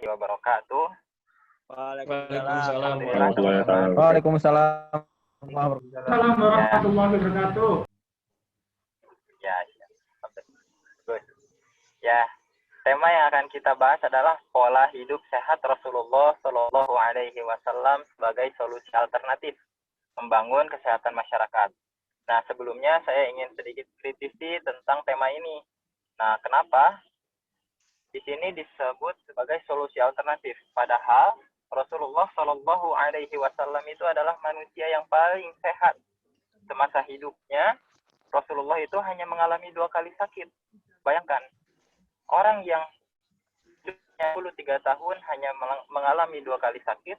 wabarakatuh. Waalaikumsalam warahmatullahi wabarakatuh. Waalaikumsalam warahmatullahi wabarakatuh. Ya. Good. Ya, tema yang akan kita bahas adalah pola hidup sehat Rasulullah Shallallahu Alaihi Wasallam sebagai solusi alternatif membangun kesehatan masyarakat. Nah, sebelumnya saya ingin sedikit kritisi tentang tema ini. Nah, kenapa di sini disebut sebagai solusi alternatif? Padahal Rasulullah Shallallahu Alaihi Wasallam itu adalah manusia yang paling sehat. Semasa hidupnya, Rasulullah itu hanya mengalami 2 kali sakit. Bayangkan, orang yang hidupnya 23 tahun hanya mengalami 2 kali sakit,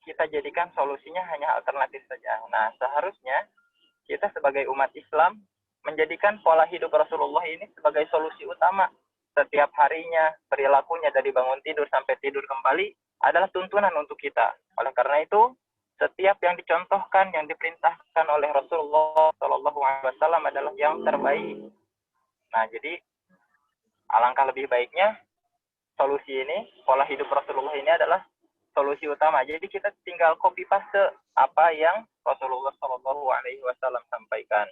kita jadikan solusinya hanya alternatif saja. Nah, seharusnya kita sebagai umat Islam menjadikan pola hidup Rasulullah ini sebagai solusi utama. Setiap harinya, perilakunya dari bangun tidur sampai tidur kembali adalah tuntunan untuk kita. Oleh karena itu, setiap yang dicontohkan, yang diperintahkan oleh Rasulullah Shallallahu Alaihi Wasallam adalah yang terbaik. Nah, jadi alangkah lebih baiknya solusi ini, pola hidup Rasulullah ini adalah solusi utama. Jadi kita tinggal copy paste apa yang Rasulullah Shallallahu Alaihi Wasallam sampaikan.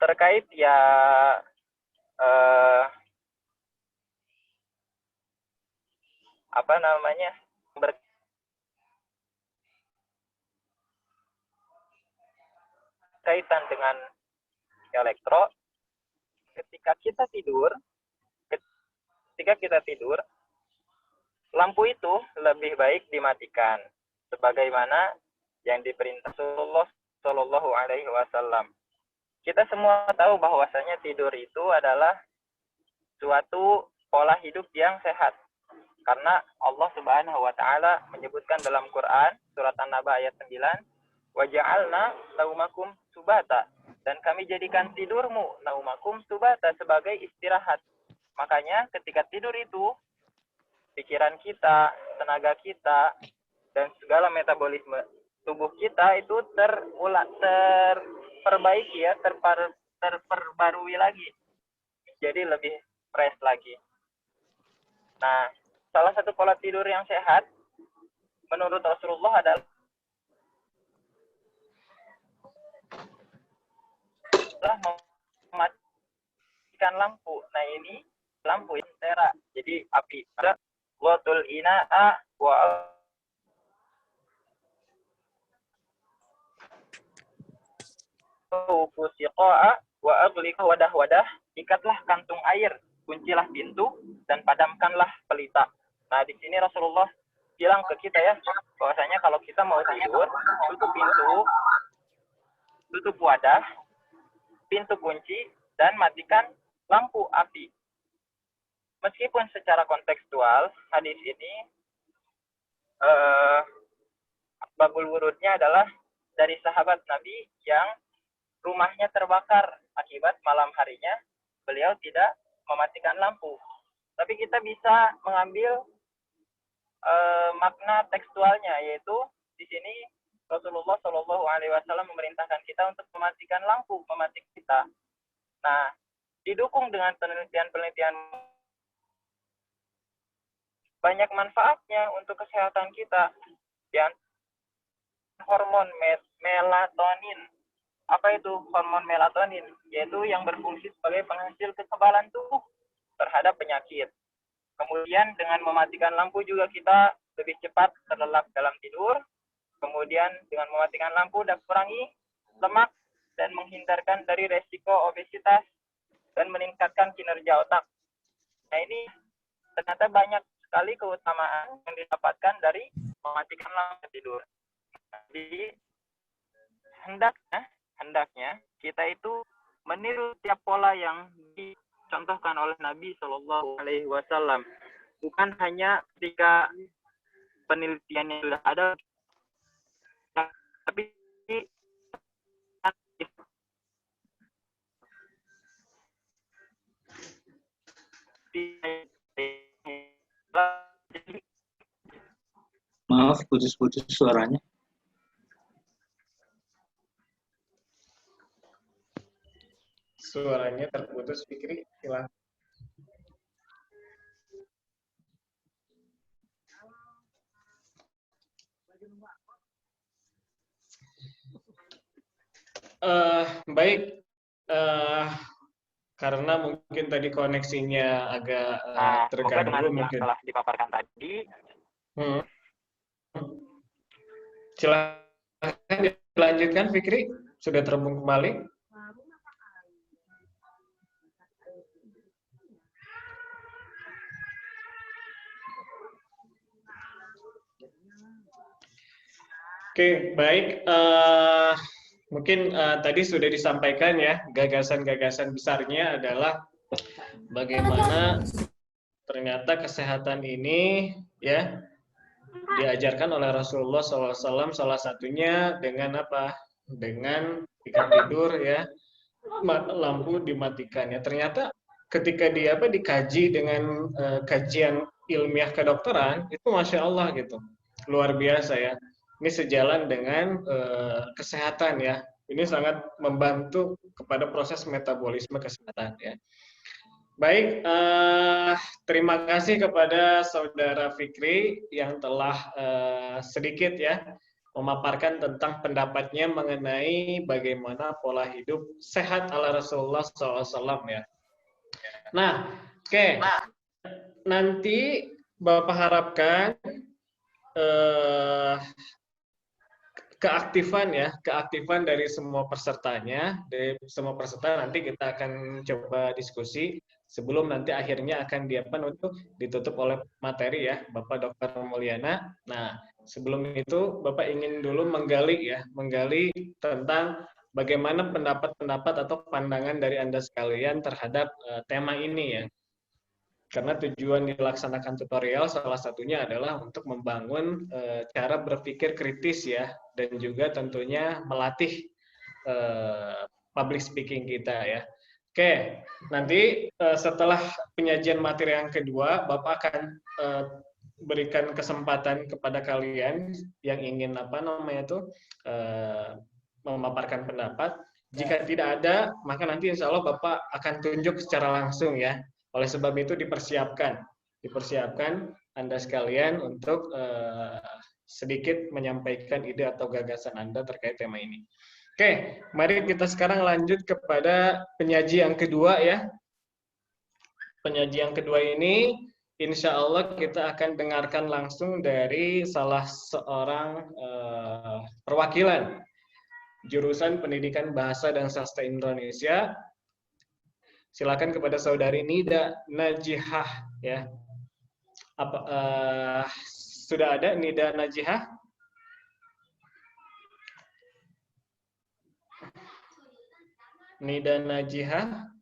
Terkait ya berkaitan dengan elektro, ketika kita tidur, lampu itu lebih baik dimatikan, sebagaimana yang diperintah Rasulullah Shallallahu Alaihi Wasallam. Kita semua tahu bahwasanya tidur itu adalah suatu pola hidup yang sehat. Karena Allah Subhanahu wa taala menyebutkan dalam Quran surat An-Naba ayat 9, "Wa ja'alna naumakum subata." Dan kami jadikan tidurmu naumakum subata sebagai istirahat. Makanya ketika tidur itu pikiran kita, tenaga kita, dan segala metabolisme tubuh kita itu terperbaiki ya, terperbarui lagi. Jadi lebih fresh lagi. Nah, salah satu pola tidur yang sehat menurut Rasulullah adalah mematikan lampu. Nah, ini lampu yang tera, jadi api. Ada watul ina'a wa fusiqa'a wa aghliq wadah-wadah, ikatlah kantung air, kuncilah pintu, dan padamkanlah pelita. Nah, di sini Rasulullah bilang ke kita ya, bahwasanya kalau kita mau tidur, tutup pintu, tutup wadah, pintu kunci, dan matikan lampu api. Meskipun secara kontekstual, hadis ini babul wurudnya adalah dari sahabat Nabi yang rumahnya terbakar akibat malam harinya beliau tidak mematikan lampu. Tapi kita bisa mengambil makna tekstualnya, yaitu di sini Rasulullah Shallallahu Alaihi Wasallam memerintahkan kita untuk mematikan lampu, mematikan kita. Nah, didukung dengan penelitian-penelitian banyak manfaatnya untuk kesehatan kita. Dan hormon melatonin. Apa itu hormon melatonin? Yaitu yang berfungsi sebagai penghasil kekebalan tubuh terhadap penyakit. Kemudian dengan mematikan lampu juga kita lebih cepat terlelap dalam tidur. Kemudian dengan mematikan lampu dapat kurangi lemak dan menghindarkan dari resiko obesitas dan meningkatkan kinerja otak. Nah, ini ternyata banyak sekali keutamaan yang didapatkan dari mematikan lampu tidur. Jadi hendaknya kita itu meniru tiap pola yang dicontohkan oleh Nabi Shallallahu Alaihi Wasallam. Bukan hanya ketika penelitiannya sudah ada, tapi Maaf, putus-putus suaranya. suaranya terputus, Fikri, silakan. Baik, karena mungkin tadi koneksinya agak Semoga dengan terganggu yang mungkin. telah dipaparkan tadi, Silahkan dilanjutkan, Fikri. Sudah terhubung kembali. Oke, baik. Mungkin tadi sudah disampaikan ya, gagasan-gagasan besarnya adalah bagaimana ternyata kesehatan ini ya diajarkan oleh Rasulullah SAW, salah satunya dengan apa? Dengan ketika tidur ya, lampu dimatikan ya. Ternyata ketika dia dikaji dengan kajian ilmiah kedokteran, itu Masya Allah gitu, luar biasa ya. Ini sejalan dengan kesehatan ya. Ini sangat membantu kepada proses metabolisme kesehatan ya. Baik, terima kasih kepada Saudara Fikri yang telah sedikit ya memaparkan tentang pendapatnya mengenai bagaimana pola hidup sehat ala Rasulullah SAW ya. Nah, oke. Nanti Bapak harapkan keaktifan dari semua pesertanya, dari semua peserta nanti kita akan coba diskusi sebelum nanti akhirnya akan untuk ditutup oleh materi ya, Bapak Dr. Mulyana. Nah, sebelum itu Bapak ingin dulu menggali tentang bagaimana pendapat-pendapat atau pandangan dari Anda sekalian terhadap tema ini ya. Karena tujuan dilaksanakan tutorial salah satunya adalah untuk membangun cara berpikir kritis ya, dan juga tentunya melatih public speaking kita ya. Oke, nanti setelah penyajian materi yang kedua, Bapak akan berikan kesempatan kepada kalian yang ingin memaparkan pendapat. Jika tidak ada, maka nanti insya Allah Bapak akan tunjuk secara langsung ya. Oleh sebab itu dipersiapkan Anda sekalian untuk sedikit menyampaikan ide atau gagasan Anda terkait tema ini. Oke, mari kita sekarang lanjut kepada penyaji yang kedua ya. Penyaji yang kedua ini, insya Allah kita akan dengarkan langsung dari salah seorang perwakilan jurusan Pendidikan Bahasa dan Sastra Indonesia. Silakan kepada Saudari Nida Najihah ya. Sudah ada Nida Najihah? Nida Najihah?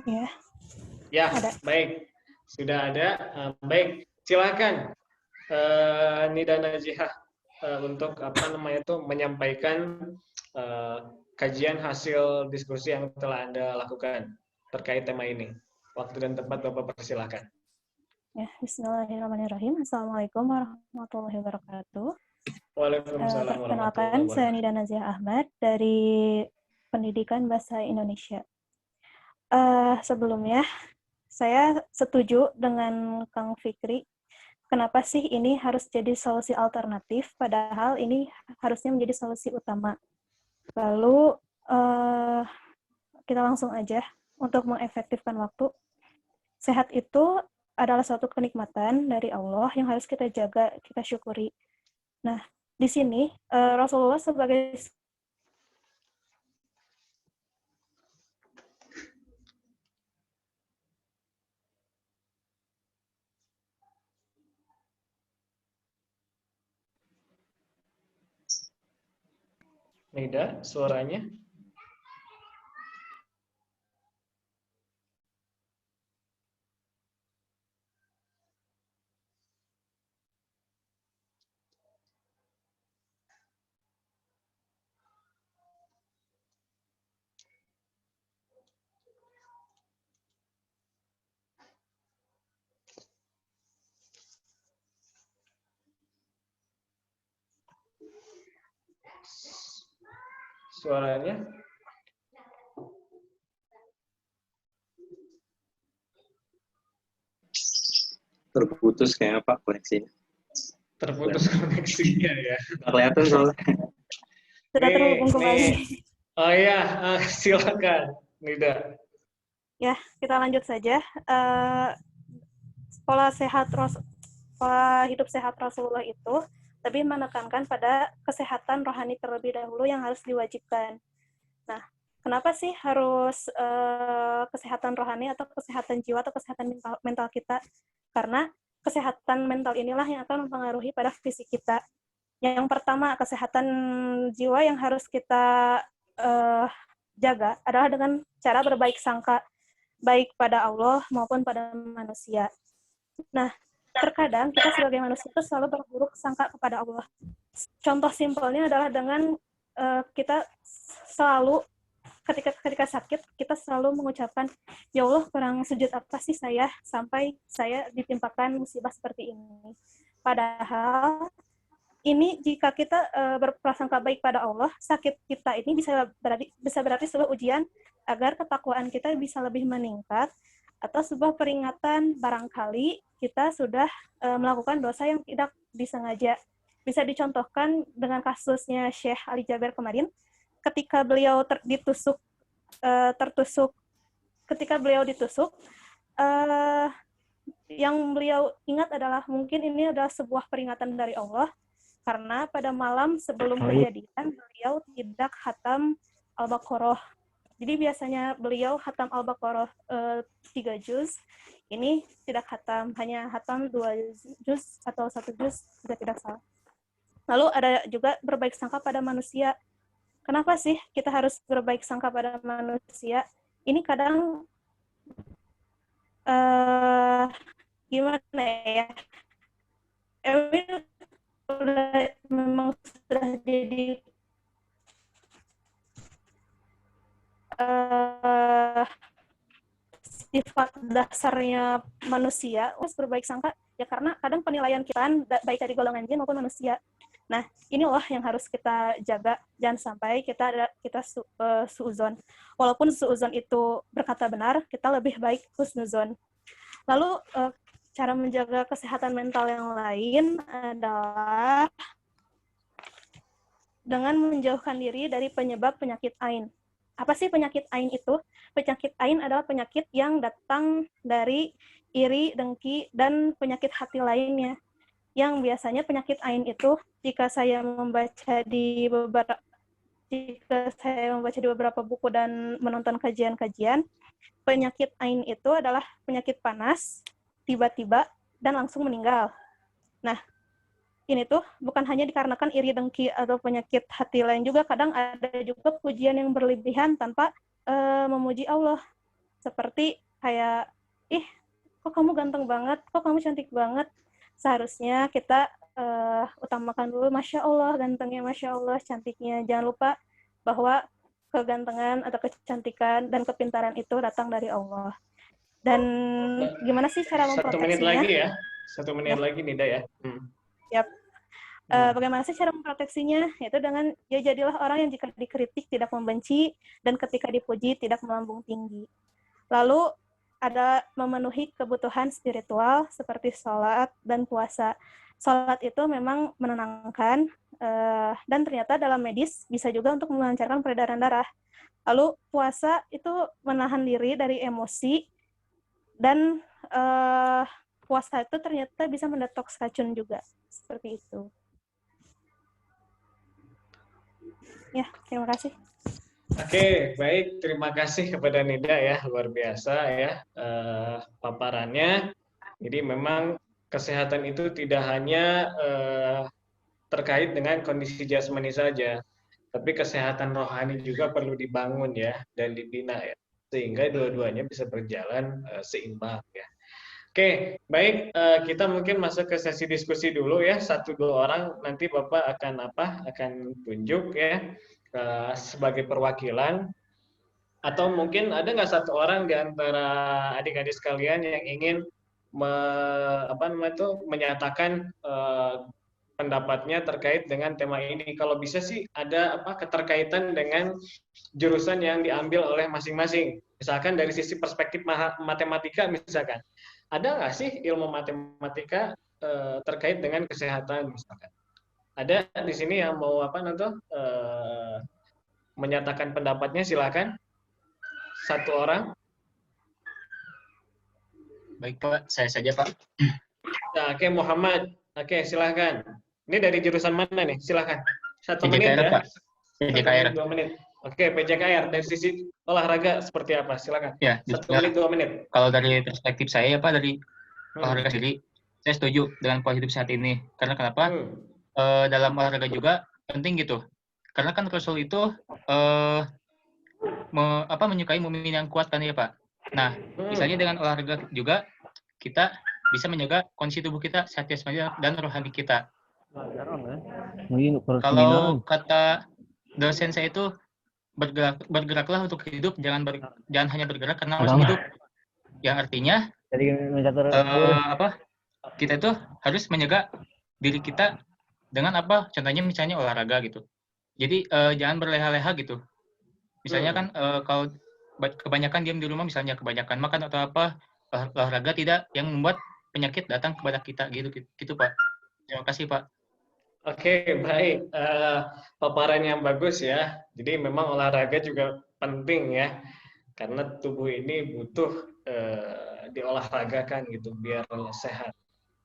Ya. Ya, ada. Baik. Sudah ada. Baik, silakan Nida Najihah untuk menyampaikan kajian hasil diskusi yang telah Anda lakukan terkait tema ini. Waktu dan tempat Bapak persilakan. Ya, Bismillahirrahmanirrahim. Assalamualaikum warahmatullahi wabarakatuh. Waalaikumsalam warahmatullahi Perkenalkan, wabarakatuh. saya Nida Naziah Ahmad dari Pendidikan Bahasa Indonesia. Sebelumnya, saya setuju dengan Kang Fikri. Kenapa sih ini harus jadi solusi alternatif, padahal ini harusnya menjadi solusi utama. Lalu, kita langsung aja untuk mengefektifkan waktu. Sehat itu adalah suatu kenikmatan dari Allah yang harus kita jaga, kita syukuri. Nah, di sini Rasulullah sebagai Nida, suaranya? Suaranya? Terputus kayaknya Pak koneksinya. Terputus koneksinya ya. Nggak kelihatan soalnya. Sudah terhubung kembali. Oh ya, silakan Nida. Ya, kita lanjut saja. Pola hidup sehat Rasulullah itu lebih menekankan pada kesehatan rohani terlebih dahulu yang harus diwajibkan. Nah, kenapa sih harus kesehatan rohani atau kesehatan jiwa atau kesehatan mental kita? Karena kesehatan mental inilah yang akan mempengaruhi pada fisik kita. Yang pertama, kesehatan jiwa yang harus kita jaga adalah dengan cara berbaik sangka, baik pada Allah maupun pada manusia. Nah, terkadang kita sebagai manusia itu selalu berburuk sangka kepada Allah. Contoh simpelnya adalah dengan kita selalu ketika sakit, kita selalu mengucapkan, ya Allah, kurang sujud apa sih saya sampai saya ditimpakan musibah seperti ini. Padahal ini jika kita berprasangka baik pada Allah, sakit kita ini bisa berarti sebuah ujian agar ketakwaan kita bisa lebih meningkat, atau sebuah peringatan barangkali kita sudah melakukan dosa yang tidak disengaja. Bisa dicontohkan dengan kasusnya Syekh Ali Jaber kemarin, ketika beliau ditusuk, yang beliau ingat adalah mungkin ini adalah sebuah peringatan dari Allah, karena pada malam sebelum kejadian beliau tidak khatam Al-Baqarah. Jadi biasanya beliau khatam Al-Baqarah 3 juz, ini tidak khatam, hanya khatam 2 juz atau 1 juz, jika tidak salah. Lalu ada juga berbaik sangka pada manusia. Kenapa sih kita harus berbaik sangka pada manusia? Ini kadang gimana ya? Memang sudah jadi sifat dasarnya manusia harus berbaik sangka ya, karena kadang penilaian kita baik dari golongan jin maupun manusia. Nah, inilah yang harus kita jaga, jangan sampai kita suuzon. Walaupun suuzon itu berkata benar, kita lebih baik husnuzon. Lalu cara menjaga kesehatan mental yang lain adalah dengan menjauhkan diri dari penyebab penyakit ain. Apa sih penyakit ain itu? Penyakit ain adalah penyakit yang datang dari iri, dengki, dan penyakit hati lainnya. Yang biasanya penyakit ain itu, jika saya membaca di beberapa buku dan menonton kajian-kajian, penyakit ain itu adalah penyakit panas, tiba-tiba, dan langsung meninggal. Nah, ini tuh bukan hanya dikarenakan iri, dengki, atau penyakit hati lain juga, kadang ada juga pujian yang berlebihan tanpa memuji Allah. Seperti kayak, ih, kok kamu ganteng banget, kok kamu cantik banget. Seharusnya kita utamakan dulu, Masya Allah, gantengnya, Masya Allah, cantiknya. Jangan lupa bahwa kegantengan atau kecantikan dan kepintaran itu datang dari Allah. Dan gimana sih cara memproteksinya? 1 menit lagi ya. 1 menit lagi, Nida ya. Yap. Bagaimana sih cara memproteksinya? Yaitu dengan, ya jadilah orang yang jika dikritik tidak membenci, dan ketika dipuji tidak melambung tinggi. Lalu ada memenuhi kebutuhan spiritual seperti sholat dan puasa. Sholat itu memang menenangkan, dan ternyata dalam medis bisa juga untuk melancarkan peredaran darah. Lalu puasa itu menahan diri dari emosi, dan puasa itu ternyata bisa mendetoks racun juga. Seperti itu. Ya, terima kasih. Oke, baik. Terima kasih kepada Nida ya, luar biasa ya paparannya. Jadi memang kesehatan itu tidak hanya terkait dengan kondisi jasmani saja, tapi kesehatan rohani juga perlu dibangun ya dan dibina ya, sehingga dua-duanya bisa berjalan seimbang ya. Oke, baik, kita mungkin masuk ke sesi diskusi dulu ya, 1-2 orang nanti Bapak akan tunjuk ya sebagai perwakilan, atau mungkin ada nggak 1 orang di antara adik-adik sekalian yang ingin menyatakan pendapatnya terkait dengan tema ini. Kalau bisa sih ada keterkaitan dengan jurusan yang diambil oleh masing-masing. Misalkan dari sisi perspektif matematika misalkan, ada nggak sih ilmu matematika terkait dengan kesehatan misalkan? Ada di sini yang mau menyatakan pendapatnya, silakan. Satu orang. Baik Pak, saya saja Pak. Nah, oke, Muhammad. Oke, silakan. Ini dari jurusan mana nih? Silakan. 1 menit PJKR ya. Pak. 1 PJKR. menit, 2 menit. Oke, PJKR dari sisi olahraga seperti apa? Silakan. Ya, 1 menit, 2 menit. kalau dari perspektif saya ya Pak, dari olahraga Hmm. sendiri, saya setuju dengan pola hidup sehat ini. Karena kenapa? Hmm. Dalam olahraga juga penting gitu. Karena kan Rasul itu menyukai mukmin yang kuat kan ya Pak. Nah, misalnya dengan olahraga juga kita bisa menjaga kondisi tubuh kita, sehat jasmani dan rohani kita. Kalau kata dosen saya itu bergeraklah untuk hidup, jangan hanya bergerak karena harus hidup. Yang artinya kita itu harus menjaga diri kita dengan apa? Contohnya misalnya olahraga gitu. Jadi jangan berleha-leha gitu. Misalnya kan kalau kebanyakan diam di rumah, misalnya kebanyakan makan atau apa, olahraga tidak yang membuat penyakit datang kepada kita gitu Pak. Terima kasih Pak. Oke, baik. Paparan yang bagus ya. Jadi memang olahraga juga penting ya, karena tubuh ini butuh diolahragakan gitu biar sehat.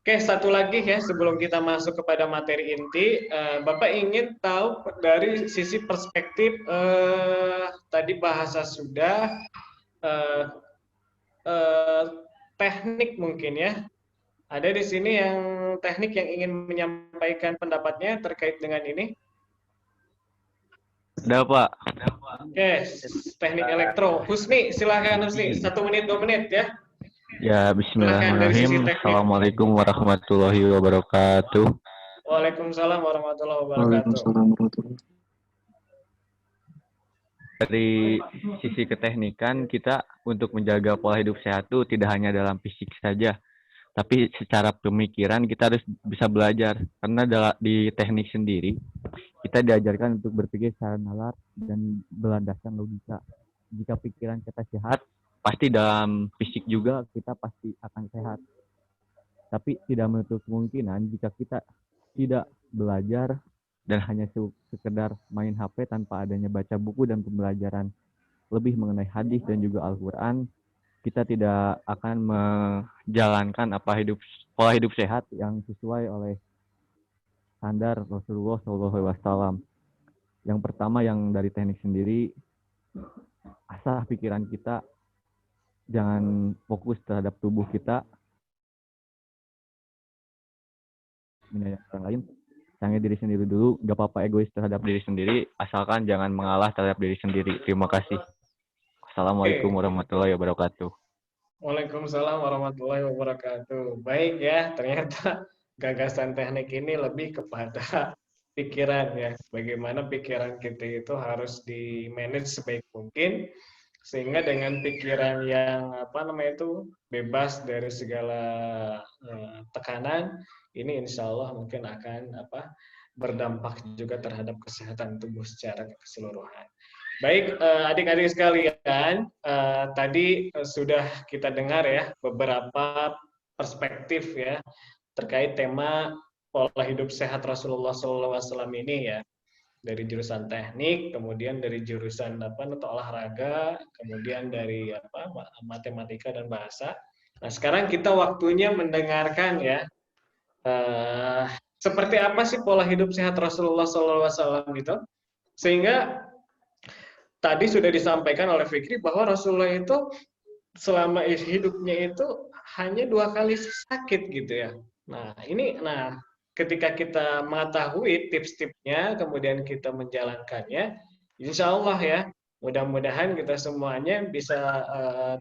Oke, satu lagi ya sebelum kita masuk kepada materi inti, Bapak ingin tahu dari sisi perspektif tadi bahasa sudah, teknik mungkin ya. Ada di sini yang teknik yang ingin menyampaikan pendapatnya terkait dengan ini? Ada Pak. Oke, teknik elektro. Husni, silahkan Husni. 1 menit, 2 menit ya. Ya, bismillahirrahmanirrahim. Assalamualaikum warahmatullahi wabarakatuh. Waalaikumsalam warahmatullahi wabarakatuh. Dari sisi keteknikan, kita untuk menjaga pola hidup sehat itu tidak hanya dalam fisik saja, tapi secara pemikiran kita harus bisa belajar. Karena di teknik sendiri, kita diajarkan untuk berpikir secara nalar dan berlandaskan logika. Jika pikiran kita sehat, pasti dalam fisik juga kita pasti akan sehat. Tapi tidak menutup kemungkinan jika kita tidak belajar dan hanya sekedar main HP tanpa adanya baca buku dan pembelajaran lebih mengenai hadis dan juga Al-Quran, kita tidak akan menjalankan pola hidup sehat yang sesuai oleh standar Rasulullah SAW. Yang pertama yang dari teknik sendiri, asah pikiran kita, jangan fokus terhadap tubuh kita, menyayang orang lain, sayangi diri sendiri dulu, gak apa-apa egois terhadap diri sendiri, asalkan jangan mengalah terhadap diri sendiri. Terima kasih. Assalamualaikum warahmatullahi wabarakatuh. Waalaikumsalam warahmatullahi wabarakatuh. Baik ya, ternyata gagasan teknik ini lebih kepada pikiran ya. Bagaimana pikiran kita itu harus di-manage sebaik mungkin, sehingga dengan pikiran yang bebas dari segala tekanan, ini insya Allah mungkin akan berdampak juga terhadap kesehatan tubuh secara keseluruhan. Baik, adik-adik sekalian, tadi sudah kita dengar ya beberapa perspektif ya terkait tema pola hidup sehat Rasulullah SAW ini ya, dari jurusan teknik, kemudian dari jurusan olahraga, kemudian dari matematika dan bahasa. Nah, sekarang kita waktunya mendengarkan ya seperti apa sih pola hidup sehat Rasulullah SAW itu, sehingga tadi sudah disampaikan oleh Fikri bahwa Rasulullah itu selama hidupnya itu hanya 2 kali sakit gitu ya. Nah, ketika kita mengetahui tips-tipsnya, kemudian kita menjalankannya, insya Allah ya, mudah-mudahan kita semuanya bisa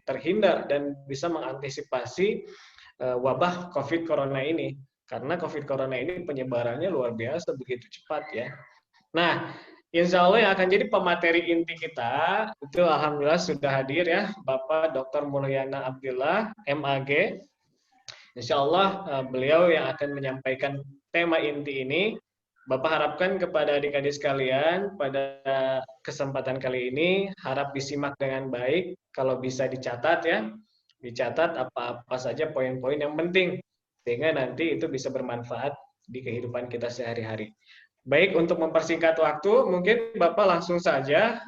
terhindar dan bisa mengantisipasi wabah COVID Corona ini. Karena COVID Corona ini penyebarannya luar biasa, begitu cepat ya. Nah, insya Allah yang akan jadi pemateri inti kita, itu alhamdulillah sudah hadir ya, Bapak Dr. Mulyana Abdillah, MAG. Insya Allah beliau yang akan menyampaikan tema inti ini. Bapak harapkan kepada adik-adik sekalian pada kesempatan kali ini harap disimak dengan baik, kalau bisa dicatat ya, dicatat apa-apa saja poin-poin yang penting sehingga nanti itu bisa bermanfaat di kehidupan kita sehari-hari. Baik, untuk mempersingkat waktu, mungkin Bapak langsung saja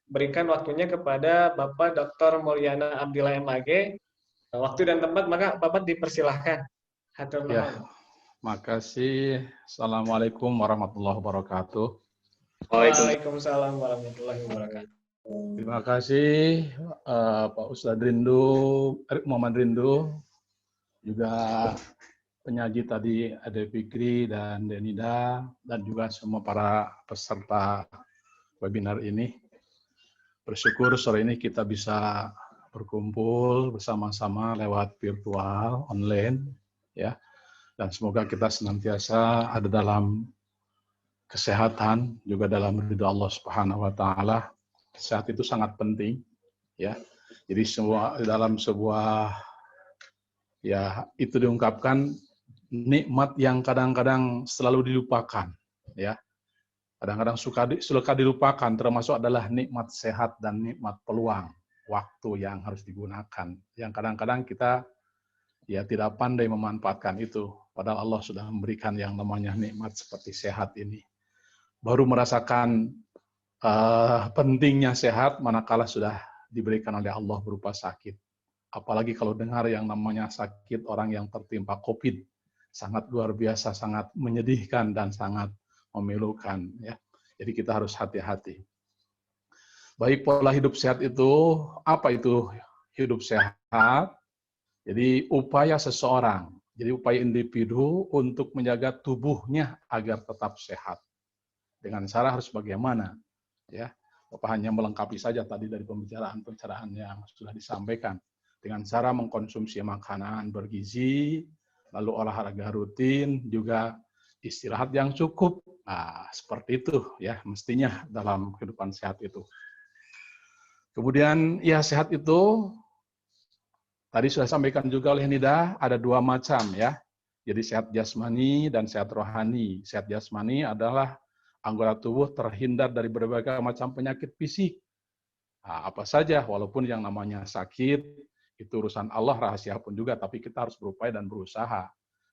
berikan waktunya kepada Bapak Dr. Mulyana Abdillah MAG. Waktu dan tempat maka Bapak dipersilahkan. Hatur Ya, nuhun. makasih. Assalamualaikum warahmatullahi wabarakatuh. Waalaikumsalam warahmatullahi wabarakatuh. Terima kasih Pak Ustadz Rindu, Muhammad Rindu, juga penyaji tadi Ade Fikri dan Denida, dan juga semua para peserta webinar ini. Bersyukur sore ini kita bisa berkumpul bersama-sama lewat virtual, online, ya. Dan semoga kita senantiasa ada dalam kesehatan, juga dalam ridha Allah Subhanahu wa taala. Sehat itu sangat penting, ya. Jadi semua dalam sebuah, ya, itu diungkapkan nikmat yang kadang-kadang selalu dilupakan, ya. Kadang-kadang suka dilupakan, termasuk adalah nikmat sehat dan nikmat peluang waktu yang harus digunakan. Yang kadang-kadang kita ya tidak pandai memanfaatkan itu, padahal Allah sudah memberikan yang namanya nikmat seperti sehat ini. Baru merasakan pentingnya sehat manakala sudah diberikan oleh Allah berupa sakit. Apalagi kalau dengar yang namanya sakit orang yang tertimpa COVID, sangat luar biasa, sangat menyedihkan dan sangat memilukan, ya. Jadi kita harus hati-hati. Baik, pola hidup sehat itu, apa itu hidup sehat? Jadi upaya seseorang, jadi upaya individu untuk menjaga tubuhnya agar tetap sehat. Dengan cara harus bagaimana? Ya, Bapak hanya melengkapi saja tadi dari pembicaraan yang sudah disampaikan. Dengan cara mengkonsumsi makanan bergizi, lalu olahraga rutin, juga istirahat yang cukup. Nah, seperti itu ya mestinya dalam kehidupan sehat itu. Kemudian ya sehat itu tadi sudah sampaikan juga oleh Nida, ada dua macam ya. Jadi sehat jasmani dan sehat rohani. Sehat jasmani adalah anggota tubuh terhindar dari berbagai macam penyakit fisik. Nah, apa saja, walaupun yang namanya sakit, itu urusan Allah, rahasia pun juga, tapi kita harus berupaya dan berusaha.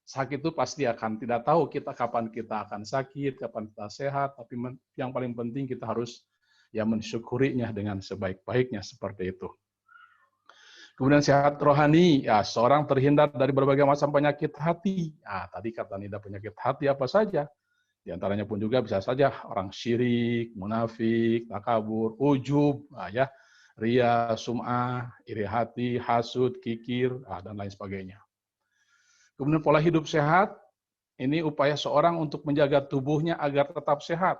Sakit itu pasti akan tidak tahu kapan kita akan sakit, kapan kita sehat, tapi yang paling penting kita harus ya mensyukurinya dengan sebaik-baiknya seperti itu. Kemudian sehat rohani, ya seorang terhindar dari berbagai macam penyakit hati. Nah, tadi kata Nida penyakit hati apa saja? Di antaranya pun juga bisa saja orang syirik, munafik, takabur, ujub, ya, ria, sum'ah, iri hati, hasud, kikir, dan lain sebagainya. Kemudian pola hidup sehat, ini upaya seorang untuk menjaga tubuhnya agar tetap sehat.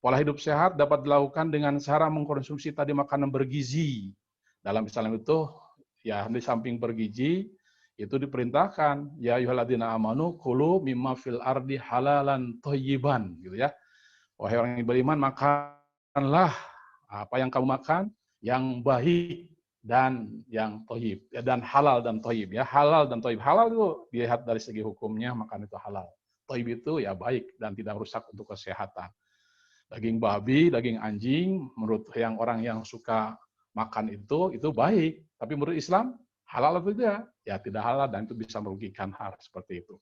Pola hidup sehat dapat dilakukan dengan cara mengkonsumsi tadi makanan bergizi. Dalam Islam itu, ya di samping bergizi, itu diperintahkan ya ayyuhalladzina amanu kulu mimma fil ardi halalan thayyiban, gitu ya. Wahai orang yang beriman, makanlah apa yang kamu makan yang baik dan yang thayyib, ya, dan halal dan thayyib, ya. Halal dan thayyib. Halal itu dilihat dari segi hukumnya, makan itu halal. Thayyib itu ya baik dan tidak rusak untuk kesehatan. Daging babi, daging anjing, menurut yang orang yang suka makan itu baik, tapi menurut Islam halal atau tidak? Ya tidak halal dan itu bisa merugikan hal seperti itu.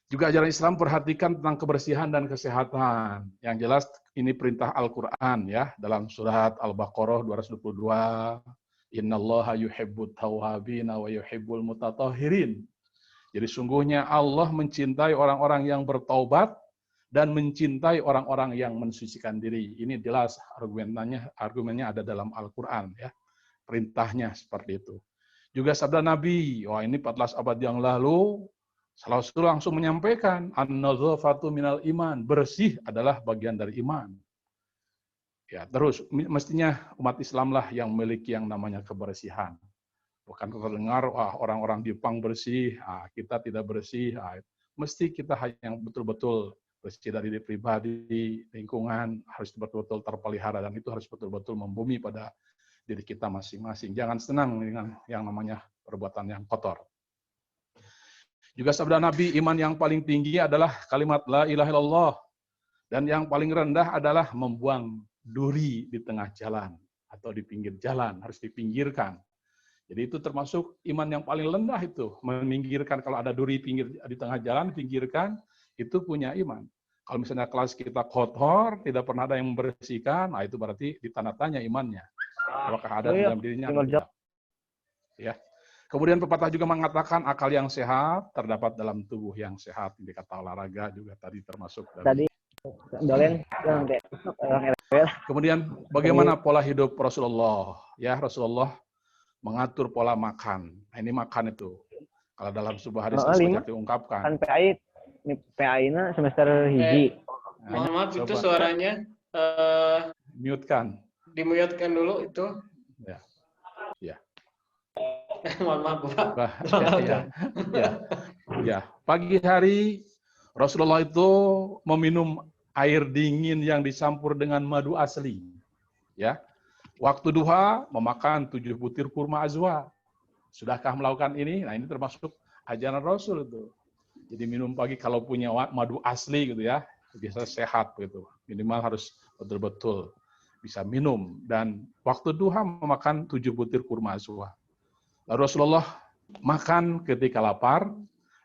Juga ajaran Islam perhatikan tentang kebersihan dan kesehatan. Yang jelas ini perintah Al-Quran ya, dalam surat Al-Baqarah 222, Innallaha yuhibbut tawwabina wa yuhibbul mutatahhirin. Jadi sungguhnya Allah mencintai orang-orang yang bertaubat dan mencintai orang-orang yang mensucikan diri. Ini jelas argumennya ada dalam Al-Quran ya. Perintahnya seperti itu. Juga sabda Nabi, wah ini 14 abad yang lalu, Rasul langsung menyampaikan, an-nazafatu minal iman, bersih adalah bagian dari iman. Ya, terus mestinya umat Islam lah yang memiliki yang namanya kebersihan. Bukan terdengar, wah orang-orang Jepang bersih, kita tidak bersih. Mesti kita yang betul-betul bersih dari diri pribadi, lingkungan, harus betul-betul terpelihara, dan itu harus betul-betul membumi pada diri kita masing-masing. Jangan senang dengan yang namanya perbuatan yang kotor. Juga sabda Nabi, iman yang paling tinggi adalah kalimat la ilaha illallah. Dan yang paling rendah adalah membuang duri di tengah jalan atau di pinggir jalan, harus dipinggirkan. Jadi itu termasuk iman yang paling rendah itu, meminggirkan kalau ada duri di tengah jalan, pinggirkan, itu punya iman. Kalau misalnya kelas kita kotor, tidak pernah ada yang membersihkan, nah itu berarti ditanda tanya imannya. Apakah ada di dalam dirinya atau tidak. Ya. Kemudian pepatah juga mengatakan akal yang sehat terdapat dalam tubuh yang sehat. Ini kata olahraga juga tadi termasuk dari. Kemudian bagaimana pola hidup Rasulullah? Ya, Rasulullah mengatur pola makan. Nah, ini makan itu. Kalau dalam sebuah hadis banyak diungkapkan. Kan PAI-nya semester hiji. Mohon maaf itu suaranya Mute-kan. dimute-kan dulu itu. Ya. Ya. Mohon maaf, Pak. Ya. Pagi hari Rasulullah itu meminum air dingin yang dicampur dengan madu asli. Ya. Waktu duha memakan 7 butir kurma azwa. Sudahkah melakukan ini? Nah, ini termasuk ajaran Rasul itu. Jadi minum pagi kalau punya madu asli gitu ya, biasa sehat gitu. Minimal harus betul-betul bisa minum. Dan waktu duha memakan 7 butir kurma azwa. Lalu Rasulullah makan ketika lapar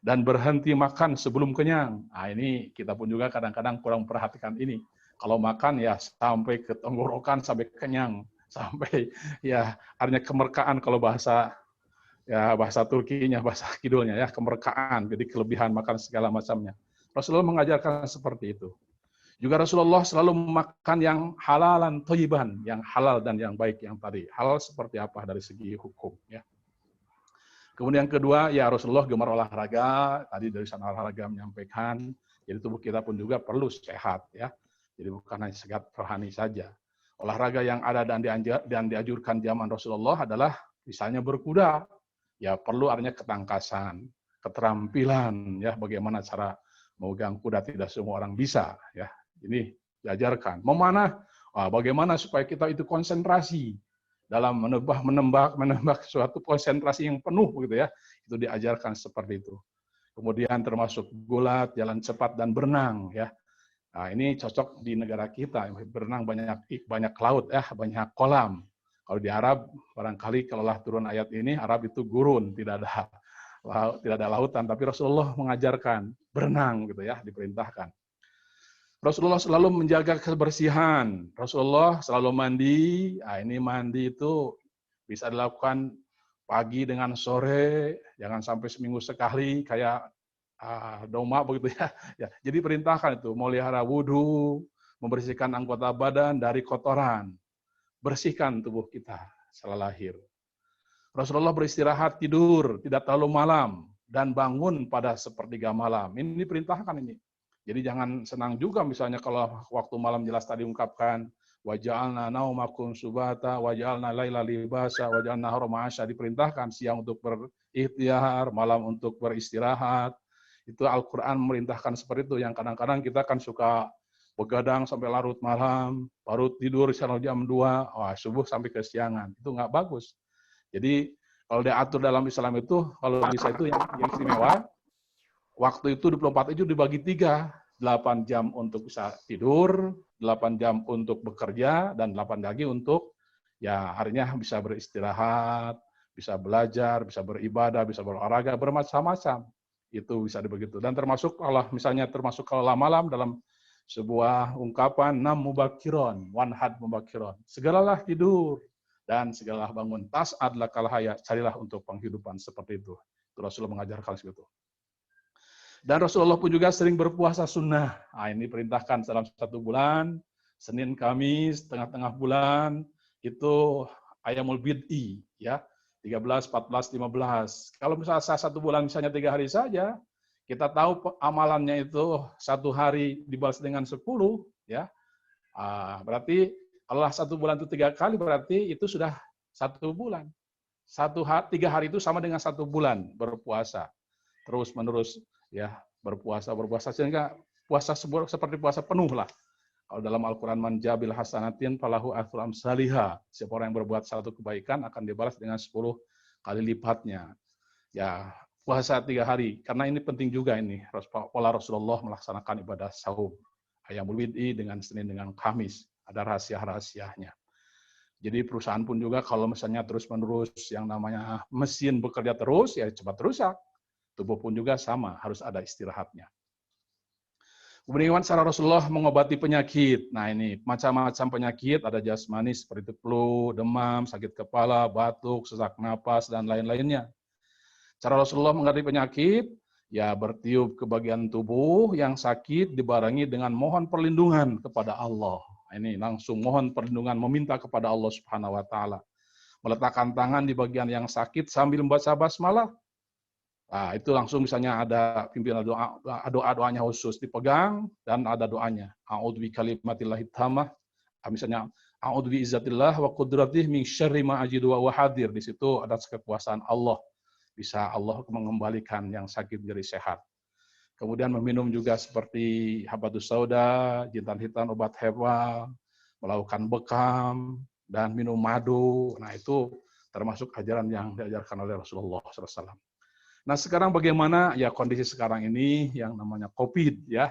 dan berhenti makan sebelum kenyang. Nah, ini kita pun juga kadang-kadang kurang perhatikan ini. Kalau makan ya sampai ke tenggorokan, sampai kenyang, sampai ya artinya kemerkaan kalau bahasa Turkinya, bahasa kidulnya ya, kemerkaan, jadi kelebihan makan segala macamnya. Rasulullah mengajarkan seperti itu. Juga Rasulullah selalu makan yang halalan thayyiban, yang halal dan yang baik yang tadi. Halal seperti apa dari segi hukum ya. Kemudian yang kedua, ya Rasulullah gemar olahraga. Tadi dari sana olahraga menyampaikan, jadi tubuh kita pun juga perlu sehat ya. Jadi bukan hanya sehat rohani saja. Olahraga yang ada dan dianjurkan zaman Rasulullah adalah misalnya berkuda. Ya perlu artinya ketangkasan, keterampilan ya, bagaimana cara memegang kuda, tidak semua orang bisa ya. Ini diajarkan. Memanah, bagaimana supaya kita itu konsentrasi dalam menembak suatu konsentrasi yang penuh gitu ya. Itu diajarkan seperti itu. Kemudian termasuk gulat, jalan cepat dan berenang ya. Nah, ini cocok di negara kita, berenang banyak laut ya, banyak kolam. Kalau di Arab barangkali kalaulah turun ayat ini, Arab itu gurun, tidak ada lautan, tapi Rasulullah mengajarkan berenang gitu ya, diperintahkan. Rasulullah selalu menjaga kebersihan. Rasulullah selalu mandi. Nah, ini mandi itu bisa dilakukan pagi dengan sore, jangan sampai seminggu sekali kayak doma begitu ya. Ya. Jadi perintahkan itu melihara wudhu, membersihkan anggota badan dari kotoran, bersihkan tubuh kita setelah lahir. Rasulullah beristirahat tidur tidak terlalu malam dan bangun pada sepertiga malam. Ini diperintahkan ini. Jadi jangan senang juga misalnya kalau waktu malam jelas tadi ungkapkan waja'alna naumakum subata waja'alna laila libasa waja'alna nahara ma'asya, diperintahkan siang untuk berikhtiar, malam untuk beristirahat. Itu Al-Qur'an memerintahkan seperti itu, yang kadang-kadang kita kan suka begadang sampai larut malam, baru tidur sekitar jam 2, subuh sampai kesiangan. Itu nggak bagus. Jadi kalau diatur dalam Islam itu kalau bisa itu yang istimewa. Waktu itu 24 itu dibagi 3, 8 jam untuk bisa tidur, 8 jam untuk bekerja, dan 8 lagi untuk ya harinya bisa beristirahat, bisa belajar, bisa beribadah, bisa berolahraga, bermacam-macam. Itu bisa begitu. Dan termasuk kalau misalnya kalau malam dalam sebuah ungkapan 6 mubakiron, 1 had mubakiron. Segeralah tidur dan segeralah bangun. Tas adalah kalahaya, carilah untuk penghidupan seperti itu. Itu Rasulullah mengajarkan seperti itu. Dan Rasulullah pun juga sering berpuasa sunnah. Nah, ini perintahkan dalam 1 bulan, Senin, Kamis, tengah-tengah bulan, itu Ayyamul Bid'i, ya, 13, 14, 15. Kalau misalnya 1 bulan misalnya 3 hari saja, kita tahu amalannya itu 1 hari dibalas dengan 10, ya. Berarti kalau 1 bulan itu 3 kali, berarti itu sudah 1 bulan. 3 hari itu sama dengan 1 bulan berpuasa. Terus menerus ya berpuasa sehingga puasa seperti puasa penuh lah. Kalau dalam Al-Quran man jabil hasanatin falahu athru amsalihha. Siapa orang yang berbuat 1 kebaikan akan dibalas dengan 10 kali lipatnya. Ya, puasa 3 hari. Karena ini penting juga ini. Pola Rasulullah melaksanakan ibadah sahur. Ayyamul Bid'i dengan Senin dengan Kamis. Ada rahasia-rahasianya. Jadi perusahaan pun juga kalau misalnya terus-menerus yang namanya mesin bekerja terus, ya cepat rusak. Tubuh pun juga sama, harus ada istirahatnya. Kemudian cara Rasulullah mengobati penyakit. Nah ini macam-macam penyakit, ada jasmani seperti flu, demam, sakit kepala, batuk, sesak napas, dan lain-lainnya. Cara Rasulullah mengobati penyakit, ya bertiup ke bagian tubuh yang sakit dibarengi dengan mohon perlindungan kepada Allah. Ini langsung mohon perlindungan, meminta kepada Allah Subhanahu wa taala. Meletakkan tangan di bagian yang sakit sambil membaca basmalah. Nah, itu langsung misalnya ada pimpinan doa-doanya khusus dipegang dan ada doanya. A'udzu bikalimatillahi tammah. Misalnya a'udzu biizzatillah wa qudratihi min syarri ma ajidu wa hadir. Di situ ada kekuasaan Allah. Bisa Allah mengembalikan yang sakit jadi sehat. Kemudian meminum juga seperti habatus sauda, jintan hitam, obat herbal, melakukan bekam, dan minum madu. Nah itu termasuk ajaran yang diajarkan oleh Rasulullah SAW. Nah sekarang bagaimana ya kondisi sekarang ini yang namanya COVID ya.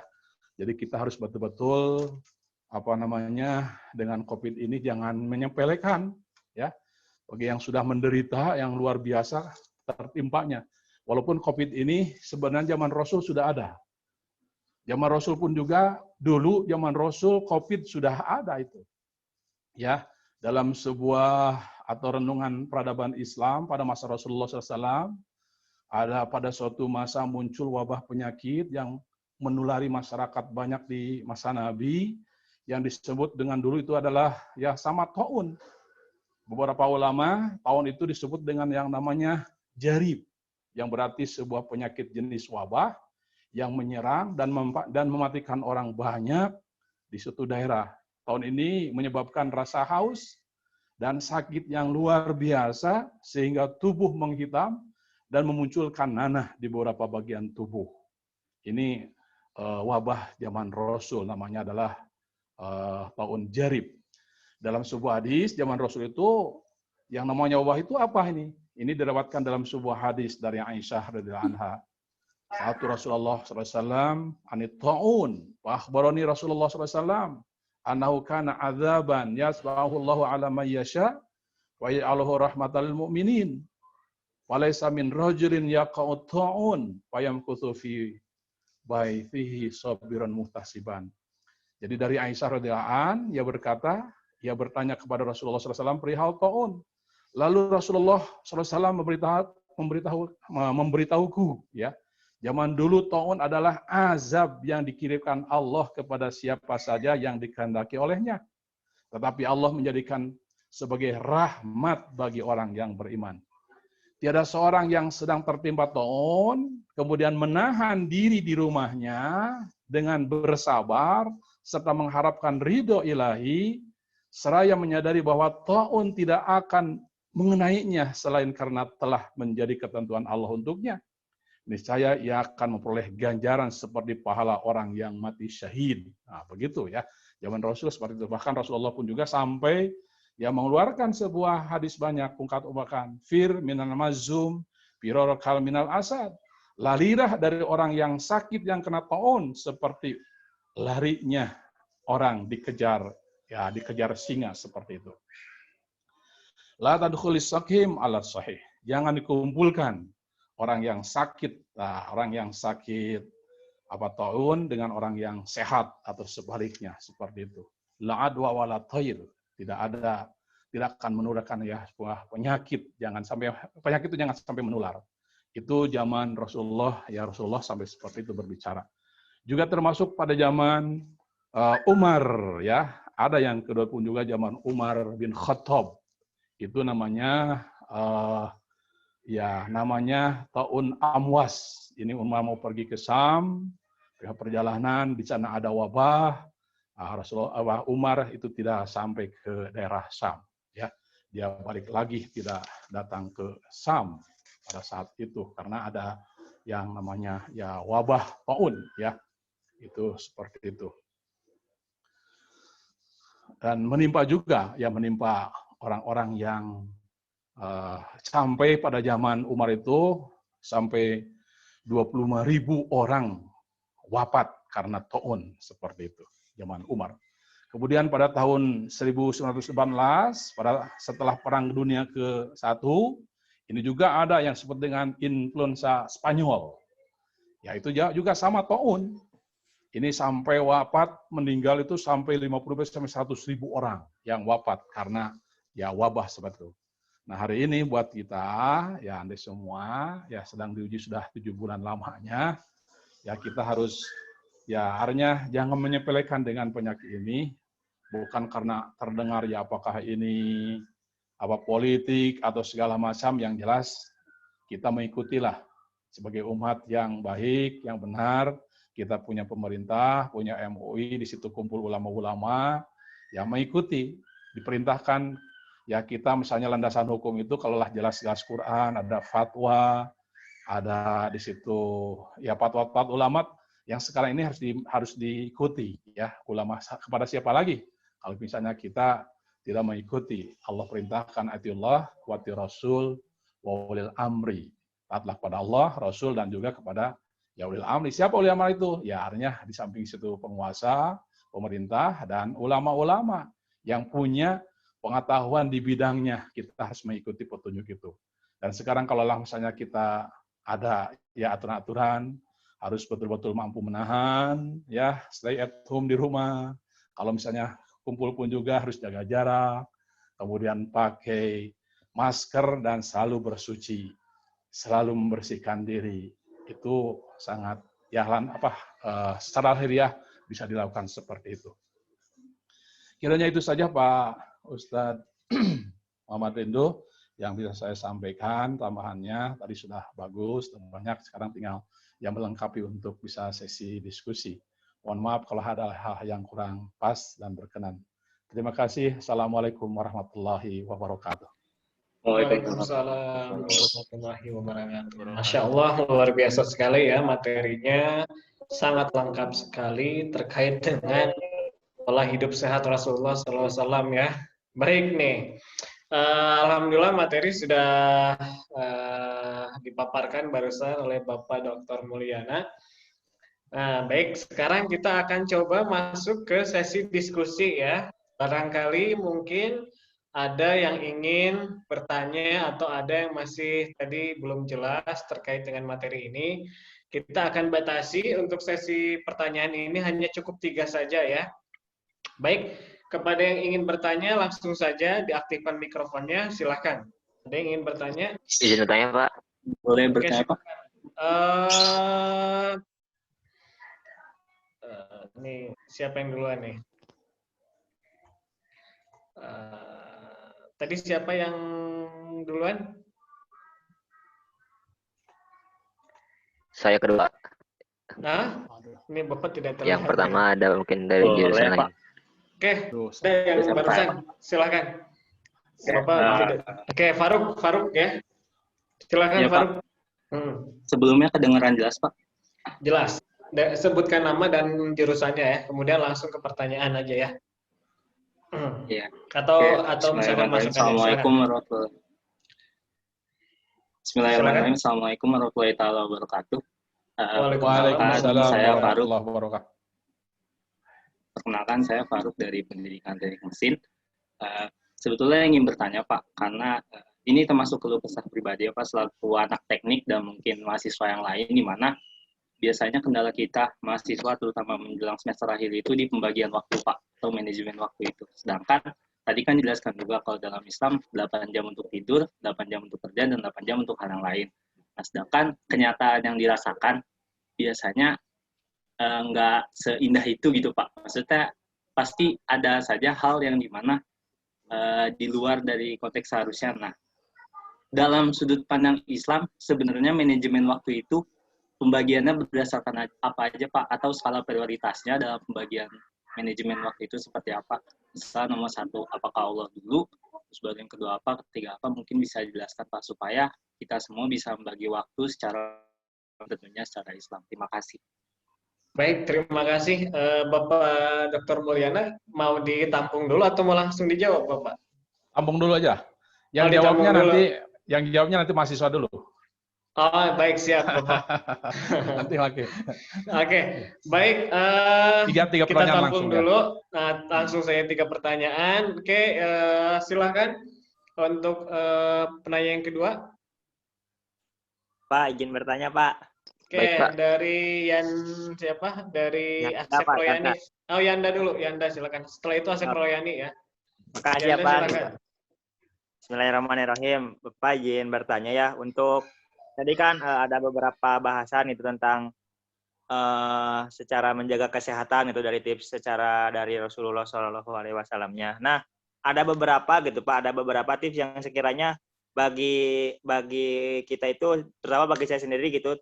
Jadi kita harus betul-betul dengan COVID ini jangan menyepelekan ya. Bagi yang sudah menderita yang luar biasa tertimpanya. Walaupun COVID ini sebenarnya zaman Rasul sudah ada. Zaman Rasul pun juga dulu zaman Rasul COVID sudah ada itu. Ya, dalam sebuah atau renungan peradaban Islam pada masa Rasulullah SAW, ada pada suatu masa muncul wabah penyakit yang menulari masyarakat banyak di masa Nabi, yang disebut dengan dulu itu adalah ya sama taun. Beberapa ulama taun itu disebut dengan yang namanya jarib, yang berarti sebuah penyakit jenis wabah yang menyerang dan mematikan orang banyak di suatu daerah. Tahun ini menyebabkan rasa haus dan sakit yang luar biasa sehingga tubuh menghitam dan memunculkan nanah di beberapa bagian tubuh. Ini wabah zaman Rasul, namanya adalah tahun Jarib. Dalam sebuah hadis zaman Rasul itu yang namanya wabah itu apa ini? Ini didapatkan dalam sebuah hadis dari Aisyah radhiyallahu anha. Satu Rasulullah SAW anit ta'un. Wa akhbarani Rasulullah SAW annahu kana adzaban yasba'ahu Allahu ala man yasha wa ya'aluhu rahmatal mu'minin. Wa laysa min rajulin yaqa'u ta'un wa yamkuthu fi baitihi sabiran muhtasiban. Jadi dari Aisyah radhiyallahu anha ia berkata, ia bertanya kepada Rasulullah SAW perihal ta'un. Lalu Rasulullah SAW memberitahuku, ya, zaman dulu ta'un adalah azab yang dikirimkan Allah kepada siapa saja yang dikehendaki olehnya. Tetapi Allah menjadikan sebagai rahmat bagi orang yang beriman. Tiada seorang yang sedang tertimpa ta'un, kemudian menahan diri di rumahnya dengan bersabar, serta mengharapkan ridho ilahi, seraya menyadari bahwa ta'un tidak akan mengenainya selain karena telah menjadi ketentuan Allah untuknya. Niscaya ia akan memperoleh ganjaran seperti pahala orang yang mati syahid. Nah, begitu ya. Zaman Rasul seperti itu. Bahkan Rasulullah pun juga sampai ya mengeluarkan sebuah hadis banyak ungkapan fir minal mazum firarkal minal asad. Larilah dari orang yang sakit yang kena taun seperti larinya orang dikejar singa seperti itu. La tadkhulis sakim ala sahih. Jangan dikumpulkan orang yang sakit, orang yang sakit taun dengan orang yang sehat atau sebaliknya seperti itu. La adwa wala thair. Tidak akan menularkan ya sebuah penyakit. Penyakit itu jangan sampai menular. Itu zaman Rasulullah, ya Rasulullah sampai seperti itu berbicara. Juga termasuk pada zaman Umar, ya. Ada yang kedua pun juga zaman Umar bin Khattab. Itu namanya namanya Ta'un Amwas. Ini Umar mau pergi ke Sam, perjalanan di sana ada wabah. Rasulullah Umar itu tidak sampai ke daerah Sam, ya. Dia balik lagi tidak datang ke Sam pada saat itu karena ada yang namanya ya wabah Ta'un, ya. Itu seperti itu. Dan menimpa orang-orang yang sampai pada zaman Umar itu sampai 25.000 orang wafat karena taun seperti itu zaman Umar. Kemudian pada tahun 1918 setelah Perang Dunia ke-1 ini juga ada yang disebut dengan influenza Spanyol. Ya itu juga sama taun. Ini sampai wafat meninggal itu sampai 50 sampai 100.000 orang yang wafat karena ya wabah seperti itu. Nah hari ini buat kita ya Anda semua ya sedang diuji sudah 7 bulan lamanya ya kita harus ya artinya jangan menyepelekan dengan penyakit ini bukan karena terdengar ya apakah ini apa politik atau segala macam yang jelas kita mengikutilah sebagai umat yang baik yang benar. Kita punya pemerintah, punya MUI, di situ kumpul ulama-ulama, yang mengikuti, diperintahkan, ya kita misalnya landasan hukum itu, kalau lah jelas-jelas Quran, ada fatwa, ada di situ, ya fatwa-fatwa ulama, yang sekarang ini harus diikuti, ya ulama kepada siapa lagi? Kalau misalnya kita tidak mengikuti, Allah perintahkan, atiullah, wa ati Rasul, wa ulil amri, taatlah kepada Allah, Rasul, dan juga kepada ya ulil amri. Siapa ulil amri itu? Ya artinya di samping situ penguasa, pemerintah, dan ulama-ulama yang punya pengetahuan di bidangnya. Kita harus mengikuti petunjuk itu. Dan sekarang kalau misalnya kita ada ya aturan-aturan, harus betul-betul mampu menahan, ya stay at home di rumah. Kalau misalnya kumpul pun juga harus jaga jarak, kemudian pakai masker dan selalu bersuci, selalu membersihkan diri. Itu sangat ya secara lahiriah bisa dilakukan seperti itu. Kiranya itu saja Pak Ustadz Muhammad Rindu yang bisa saya sampaikan. Tambahannya tadi sudah bagus dan banyak, sekarang tinggal yang melengkapi untuk bisa sesi diskusi. Mohon maaf kalau ada hal yang kurang pas dan berkenan. Terima kasih. Assalamualaikum warahmatullahi wabarakatuh. Waalaikumsalam warahmatullahi wabarakatuh. Masya Allah, luar biasa sekali ya materinya, sangat lengkap sekali terkait dengan pola hidup sehat Rasulullah SAW ya. Baik nih, alhamdulillah materi sudah dipaparkan barusan oleh Bapak Dr. Mulyana. Nah, baik, sekarang kita akan coba masuk ke sesi diskusi ya. Barangkali mungkin ada yang ingin bertanya atau ada yang masih tadi belum jelas terkait dengan materi ini. Kita akan batasi untuk sesi pertanyaan ini hanya cukup 3 saja ya. Baik, kepada yang ingin bertanya langsung saja diaktifkan mikrofonnya, silahkan. Ada yang ingin bertanya? Izin bertanya Pak. Boleh bertanya Pak? Nih, siapa yang duluan nih? Tadi siapa yang duluan? Saya kedua. Nah, ini Bapak tidak terlihat. Yang pertama ada mungkin dari jurusan lain. Oke, ada yang barusan, silakan. Bapak tidak. Oke, Faruk ya. Silakan ya, Faruk. Sebelumnya kedengaran jelas Pak? Jelas. Sebutkan nama dan jurusannya ya, kemudian langsung ke pertanyaan aja ya. Iya. Atau misalkan masukkan. Assalamualaikum warahmatullahi wabarakatuh. Bismillahirrahmanirrahim. Assalamualaikum warahmatullahi wabarakatuh. Waalaikumsalam warahmatullahi wabarakatuh. Perkenalkan saya Faruk dari Pendidikan Teknik Mesin. Sebetulnya ingin bertanya Pak, karena ini termasuk keluh kesah pribadi Pak selaku anak teknik dan mungkin mahasiswa yang lain, di mana biasanya kendala kita mahasiswa terutama menjelang semester akhir itu di pembagian waktu Pak, atau manajemen waktu itu. Sedangkan tadi kan dijelaskan juga kalau dalam Islam 8 jam untuk tidur, 8 jam untuk kerja, dan 8 jam untuk hal yang lain. Nah, sedangkan kenyataan yang dirasakan biasanya nggak seindah itu gitu Pak. Maksudnya pasti ada saja hal yang dimana di luar dari konteks seharusnya. Nah, dalam sudut pandang Islam sebenarnya manajemen waktu itu pembagiannya berdasarkan apa aja Pak, atau skala prioritasnya dalam pembagian manajemen waktu itu seperti apa? Misal nomor 1 apakah Allah dulu, terus baru yang kedua apa, ketiga apa, mungkin bisa dijelaskan Pak supaya kita semua bisa membagi waktu secara tentunya secara Islam. Terima kasih. Baik, terima kasih Bapak Dr. Mulyana. Mau ditampung dulu atau mau langsung dijawab Bapak? Tampung dulu aja. Yang jawabnya nanti mahasiswa dulu. Oh, baik, siap, Bapak. Nanti lagi. Oke, baik. Tiga Kita pertanyaan tampung langsung ya. dulu. Nah, langsung saya 3 pertanyaan. Oke, silahkan untuk penanya yang kedua. Pak, izin bertanya, Pak. Oke, Baik, Pak. dari siapa? Dari Yanda, Asep Pak, Royani. Yanda. Oh, Yanda dulu. Yanda, silakan. Setelah itu Asep Royani ya. Makasih ya, Yanda, Pak. silakan. Bismillahirrahmanirrahim. Bapak izin bertanya ya, untuk tadi kan ada beberapa bahasan itu tentang secara menjaga kesehatan itu dari tips secara dari Rasulullah Shallallahu Alaihi Wasallamnya. Nah, ada beberapa gitu Pak, ada beberapa tips yang sekiranya bagi kita itu, terutama bagi saya sendiri gitu,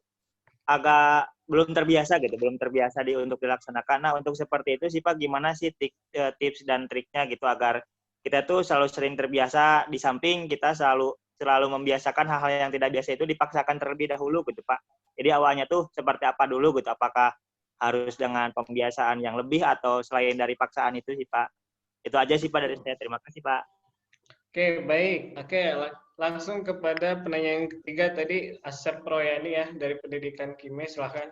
agak belum terbiasa gitu, belum terbiasa untuk dilaksanakan. Nah, untuk seperti itu sih Pak, gimana sih tips dan triknya gitu agar kita tuh selalu sering terbiasa, di samping kita selalu membiasakan hal-hal yang tidak biasa itu dipaksakan terlebih dahulu gitu Pak. Jadi awalnya tuh seperti apa dulu gitu, apakah harus dengan pembiasaan yang lebih atau selain dari paksaan itu sih Pak. Itu aja sih Pak dari saya, terima kasih Pak. Oke, baik. Oke, langsung kepada penanya yang ketiga tadi, Asep Royani ya, dari Pendidikan Kimia, silahkan.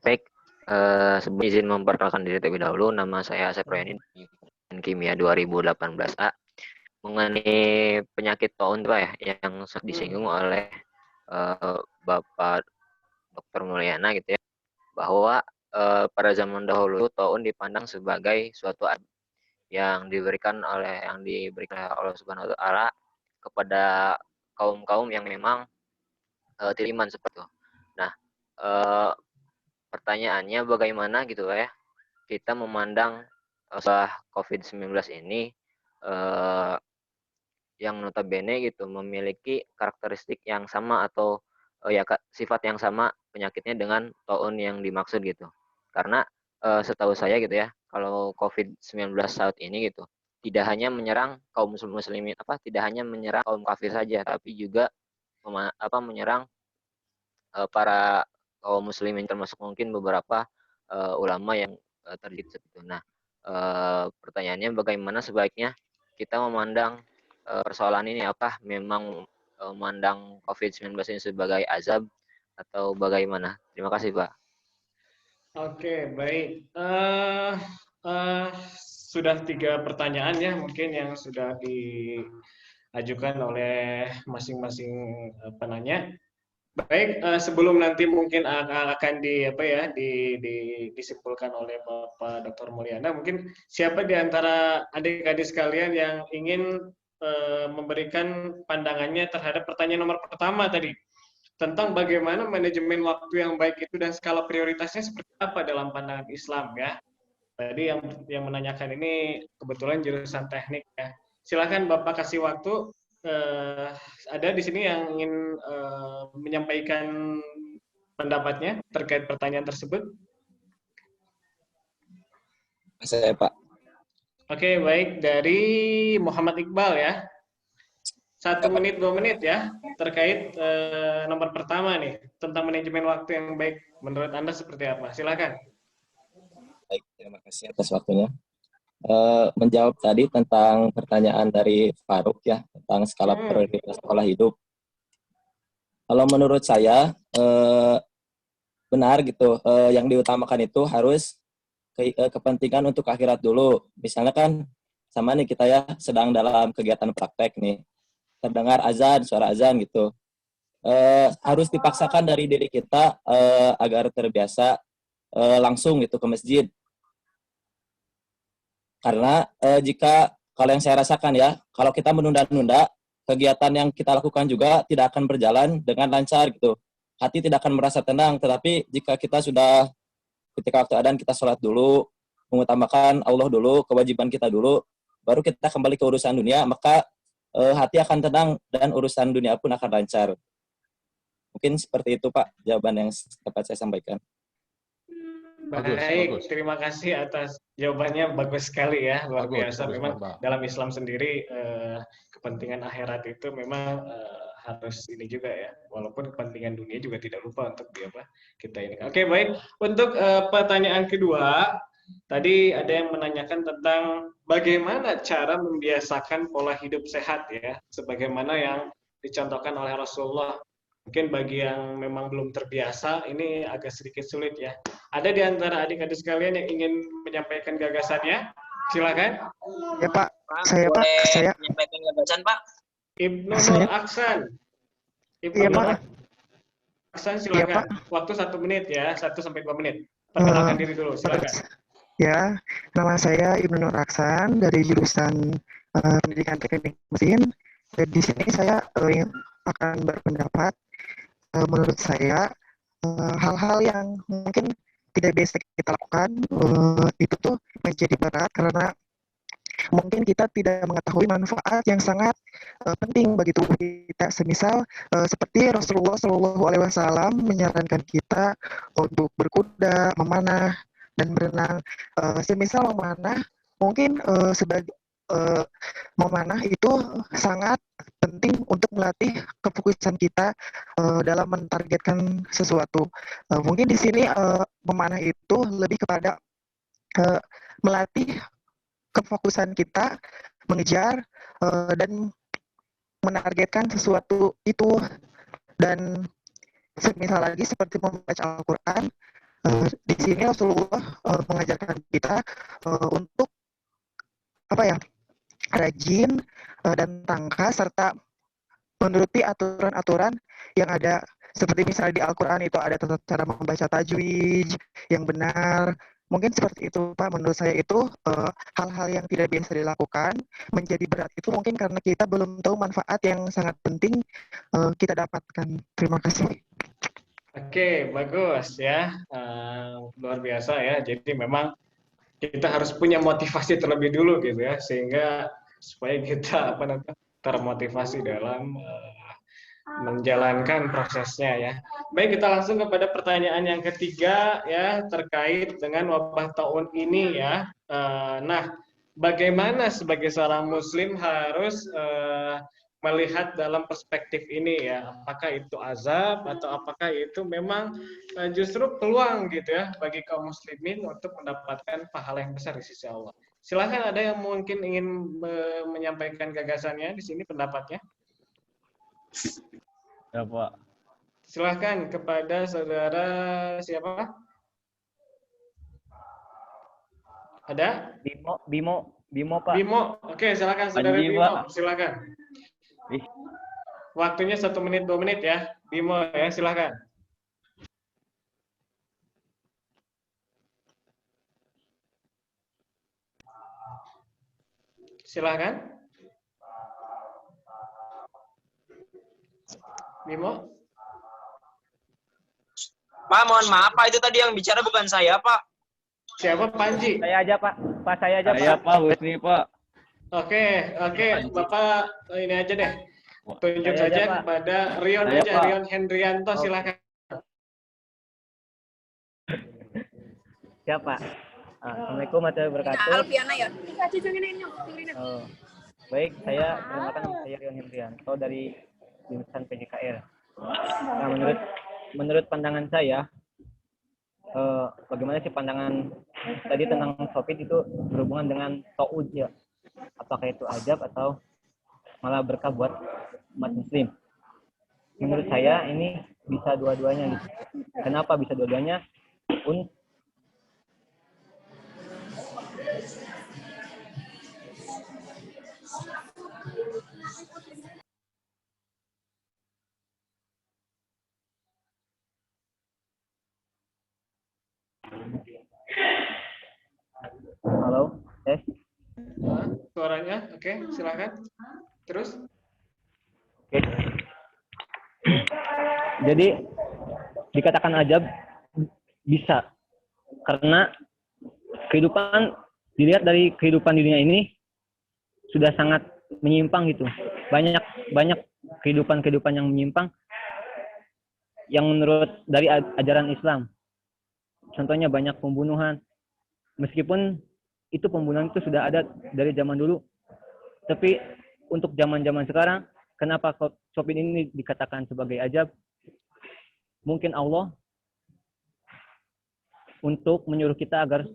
Baik, sebelum izin memperkenalkan diri terlebih dahulu, nama saya Asep Royani dari Pendidikan Kimia 2018A. Mengenai penyakit taun Pak ya, yang disinggung oleh Bapak Dr. Mulyana gitu ya, bahwa pada zaman dahulu taun dipandang sebagai suatu yang diberikan oleh Allah Subhanahu wa taala kepada kaum-kaum yang memang tidak iman seperti itu. Nah, pertanyaannya bagaimana gitu ya kita memandang COVID-19 ini yang notabene gitu memiliki karakteristik yang sama atau sifat yang sama penyakitnya dengan taun yang dimaksud gitu. Karena setahu saya gitu ya, kalau COVID-19 saat ini gitu tidak hanya menyerang kaum muslimin tidak hanya menyerang kaum kafir saja, tapi juga menyerang para kaum muslimin, termasuk mungkin beberapa ulama yang terlibat seperti itu. Nah, pertanyaannya bagaimana sebaiknya kita memandang persoalan ini, apakah memang memandang COVID-19 ini sebagai azab atau bagaimana? Terima kasih, Pak. Oke, baik. Sudah 3 pertanyaan ya, mungkin yang sudah diajukan oleh masing-masing penanya. Baik, sebelum nanti mungkin akan disimpulkan oleh Bapak Dr. Mulyana, mungkin siapa di antara adik-adik sekalian yang ingin memberikan pandangannya terhadap pertanyaan nomor pertama tadi, tentang bagaimana manajemen waktu yang baik itu dan skala prioritasnya seperti apa dalam pandangan Islam ya. Tadi yang menanyakan ini kebetulan jurusan teknik ya. Silakan Bapak kasih waktu. Ada di sini yang ingin menyampaikan pendapatnya terkait pertanyaan tersebut? Saya Pak. Oke, baik. Dari Muhammad Iqbal ya. 1 menit, 2 menit ya, terkait nomor pertama nih, tentang manajemen waktu yang baik. Menurut Anda seperti apa? Silakan. Baik, terima kasih atas waktunya. Menjawab tadi tentang pertanyaan dari Faruk ya, tentang skala prioritas pola hidup. Kalau menurut saya, benar gitu, yang diutamakan itu harus kepentingan untuk akhirat dulu. Misalnya kan, sama nih kita ya, sedang dalam kegiatan praktek nih, terdengar azan, suara azan gitu. Harus dipaksakan dari diri kita agar terbiasa langsung gitu ke masjid. Karena kalau yang saya rasakan ya, kalau kita menunda-nunda, kegiatan yang kita lakukan juga tidak akan berjalan dengan lancar gitu. Hati tidak akan merasa tenang, tetapi jika kita sudah ketika waktu adzan kita sholat dulu, mengutamakan Allah dulu, kewajiban kita dulu, baru kita kembali ke urusan dunia, maka hati akan tenang dan urusan dunia pun akan lancar. Mungkin seperti itu Pak, jawaban yang dapat saya sampaikan. Baik, terima kasih atas jawabannya, bagus sekali ya, luar biasa. Memang dalam Islam sendiri kepentingan akhirat itu memang harus ini juga ya, walaupun kepentingan dunia juga tidak lupa untuk kita ini. Oke, baik. Untuk pertanyaan kedua, tadi ada yang menanyakan tentang bagaimana cara membiasakan pola hidup sehat ya, sebagaimana yang dicontohkan oleh Rasulullah Mungkin bagi yang memang belum terbiasa, ini agak sedikit sulit ya. Ada di antara adik-adik sekalian yang ingin menyampaikan gagasannya? Silakan. Ya Pak, saya menyampaikan gagasan Pak. Ibnu Nur Aksan. Iya Pak. Aksan silakan. Waktu 1 menit ya, 1 sampai 2 menit. Perkenalkan diri dulu, silakan. Ya, nama saya Ibnu Nur Aksan dari jurusan Pendidikan Teknik Mesin. Di sini saya akan berpendapat. Menurut saya hal-hal yang mungkin tidak biasa kita lakukan itu tuh menjadi berat karena mungkin kita tidak mengetahui manfaat yang sangat penting bagi tubuh kita. Semisal seperti Rasulullah SAW menyarankan kita untuk berkuda, memanah, dan berenang. Semisal memanah, mungkin memanah itu sangat penting untuk melatih kefokusan kita dalam mentargetkan sesuatu. Mungkin di sini memanah itu lebih kepada melatih kefokusan kita mengejar dan menargetkan sesuatu itu. Dan semisal lagi seperti membaca Al-Quran, di sini Rasulullah mengajarkan kita untuk rajin dan tangkas serta menuruti aturan-aturan yang ada. Seperti misalnya di Al-Quran itu ada tata cara membaca tajwid yang benar. Mungkin seperti itu Pak, menurut saya itu hal-hal yang tidak biasa dilakukan menjadi berat itu mungkin karena kita belum tahu manfaat yang sangat penting kita dapatkan. Terima kasih. Oke, bagus ya. Luar biasa ya. Jadi memang kita harus punya motivasi terlebih dulu gitu ya, sehingga supaya kita termotivasi dalam menjalankan prosesnya ya. Baik, kita langsung kepada pertanyaan yang ketiga ya, terkait dengan wabah taun ini ya. Nah, bagaimana sebagai seorang muslim harus melihat dalam perspektif ini ya, apakah itu azab atau apakah itu memang justru peluang gitu ya bagi kaum muslimin untuk mendapatkan pahala yang besar di sisi Allah. Silahkan, ada yang mungkin ingin menyampaikan gagasannya di sini, pendapatnya. Ya Pak. Silahkan kepada saudara siapa? Ada? Bimo Pak. Bimo, oke, silakan saudara Panji, Bimo, Pak. silakan. Waktunya 1 menit 2 menit ya, Bimo ya, silakan. Silakan. Bimo. Pak, mohon maaf Pak, itu tadi yang bicara bukan saya Pak. Siapa? Panji? Saya aja Pak. Pak saya aja Pak. Saya Pak Husni Pak. Oke, Bapak ini aja deh. Tunjuk Saya saja aja, Pak. kepada Rion Saya, aja, Pak. Rion Hendrianto, silakan. Siapa? Assalamualaikum warahmatullahi wabarakatuh. Baik, saya perkenalkan nama saya Rion Hendrianto dari jurusan PJKR. Nah, menurut pandangan saya, bagaimana sih pandangan tadi tentang topik itu berhubungan dengan ta'ud ya? Apakah itu ajab atau malah berkah buat umat muslim? Menurut saya ini bisa dua-duanya gitu. Kenapa bisa dua-duanya? Halo, tes. Suaranya, oke, silakan. Terus? Oke. Jadi dikatakan ajab bisa karena kehidupan dilihat dari kehidupan di dunia ini sudah sangat menyimpang gitu. Banyak kehidupan yang menyimpang yang menurut dari ajaran Islam. Contohnya banyak pembunuhan. Meskipun itu pembunuhan itu sudah ada dari zaman dulu. Tapi untuk zaman-zaman sekarang, kenapa COVID ini dikatakan sebagai ajab? Mungkin Allah untuk menyuruh kita agar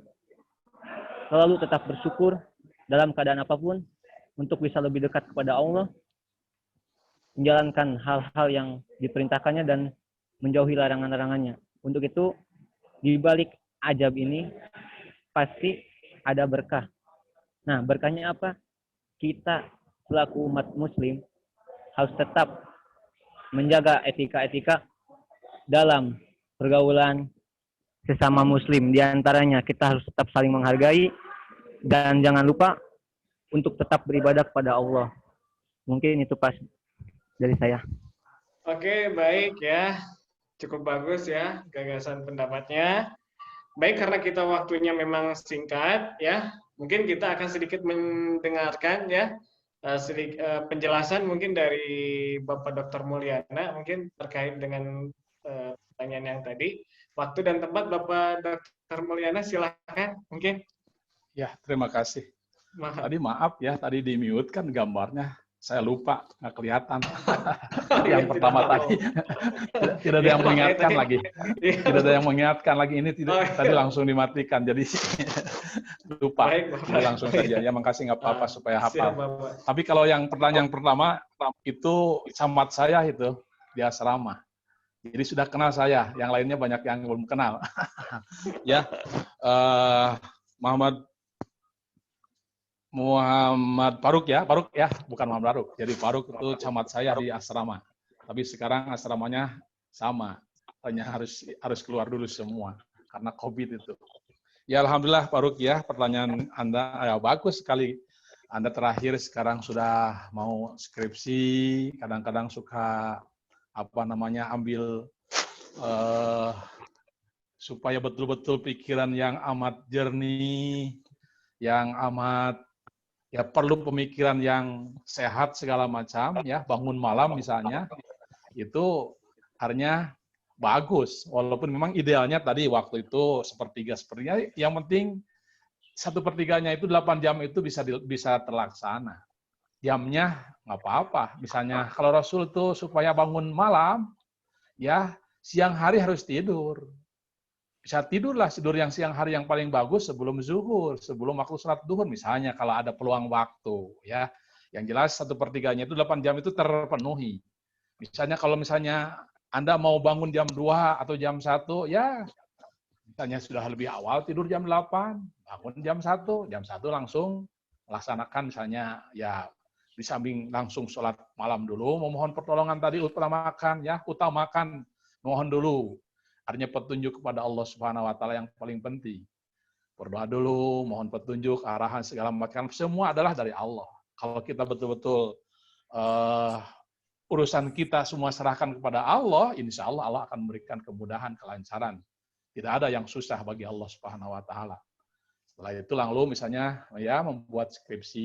selalu tetap bersyukur dalam keadaan apapun, untuk bisa lebih dekat kepada Allah, menjalankan hal-hal yang diperintahkannya dan menjauhi larangan-larangannya. Untuk itu, di balik ajab ini pasti ada berkah. Nah, berkahnya apa? Kita selaku umat muslim harus tetap menjaga etika-etika dalam pergaulan sesama muslim. Di antaranya kita harus tetap saling menghargai dan jangan lupa untuk tetap beribadah kepada Allah. Mungkin itu pas dari saya. Oke, baik ya. Cukup bagus ya gagasan pendapatnya. Baik, karena kita waktunya memang singkat ya, mungkin kita akan sedikit mendengarkan ya penjelasan mungkin dari Bapak Dr. Mulyana mungkin terkait dengan pertanyaan yang tadi. Waktu dan tempat Bapak Dr. Mulyana silakan mungkin. Ya, terima kasih. Tadi maaf ya, tadi di mute kan gambarnya. Saya lupa, nggak kelihatan. Yang pertama tadi tidak ada yang mengingatkan lagi. Tidak ada yang mengingatkan lagi, ini tadi langsung dimatikan, jadi lupa. Jadi langsung saja, ya makasih nggak apa-apa supaya hafal. Tapi kalau yang pertanyaan pertama, itu camat saya itu, di asrama. Jadi sudah kenal saya, yang lainnya banyak yang belum kenal. Ya, Muhammad Faruk ya, bukan Muhammad Faruk. Jadi Faruk itu camat saya di asrama. Tapi sekarang asramanya sama, hanya harus keluar dulu semua karena COVID itu. Ya alhamdulillah Faruk ya, pertanyaan Anda ya, bagus sekali. Anda terakhir sekarang sudah mau skripsi, kadang-kadang suka ambil supaya betul-betul pikiran yang amat jernih, yang amat ya perlu pemikiran yang sehat segala macam ya, bangun malam misalnya itu artinya bagus, walaupun memang idealnya tadi waktu itu sepertiga yang penting 1/3-nya itu 8 jam itu bisa terlaksana. Jamnya nggak apa-apa, misalnya kalau Rasul tuh supaya bangun malam ya siang hari harus tidur. Bisa tidur yang siang hari yang paling bagus sebelum zuhur, sebelum waktu sholat duhur misalnya kalau ada peluang waktu ya. Yang jelas 1/3-nya itu 8 jam itu terpenuhi. Misalnya kalau Anda mau bangun jam 2 atau jam 1 ya misalnya sudah lebih awal tidur jam 8, bangun jam 1 langsung melaksanakan misalnya ya di samping langsung sholat malam dulu, memohon pertolongan tadi utamakan mohon dulu. Artinya petunjuk kepada Allah Subhanahu wa taala yang paling penting. Berdoa dulu, mohon petunjuk, arahan segala macam, semua adalah dari Allah. Kalau kita betul-betul urusan kita semua serahkan kepada Allah, insya Allah Allah akan memberikan kemudahan, kelancaran. Tidak ada yang susah bagi Allah Subhanahu wa taala. Setelah itu lalu misalnya ya membuat skripsi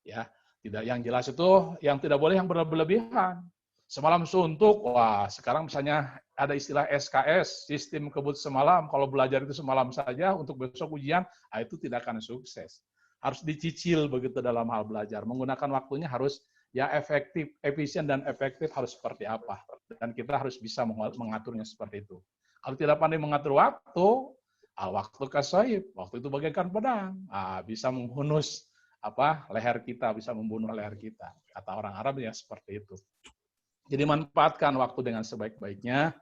ya, tidak yang jelas itu yang tidak boleh yang berlebihan. Semalam suntuk, wah sekarang misalnya ada istilah SKS, sistem kebut semalam, kalau belajar itu semalam saja untuk besok ujian, itu tidak akan sukses. Harus dicicil begitu dalam hal belajar, menggunakan waktunya harus ya efektif, efisien dan efektif harus seperti apa. Dan kita harus bisa mengaturnya seperti itu. Kalau tidak pandai mengatur waktu kasaib, waktu itu bagaikan pedang, bisa menghunus leher kita, bisa membunuh leher kita. Kata orang Arab ya seperti itu. Jadi manfaatkan waktu dengan sebaik-baiknya,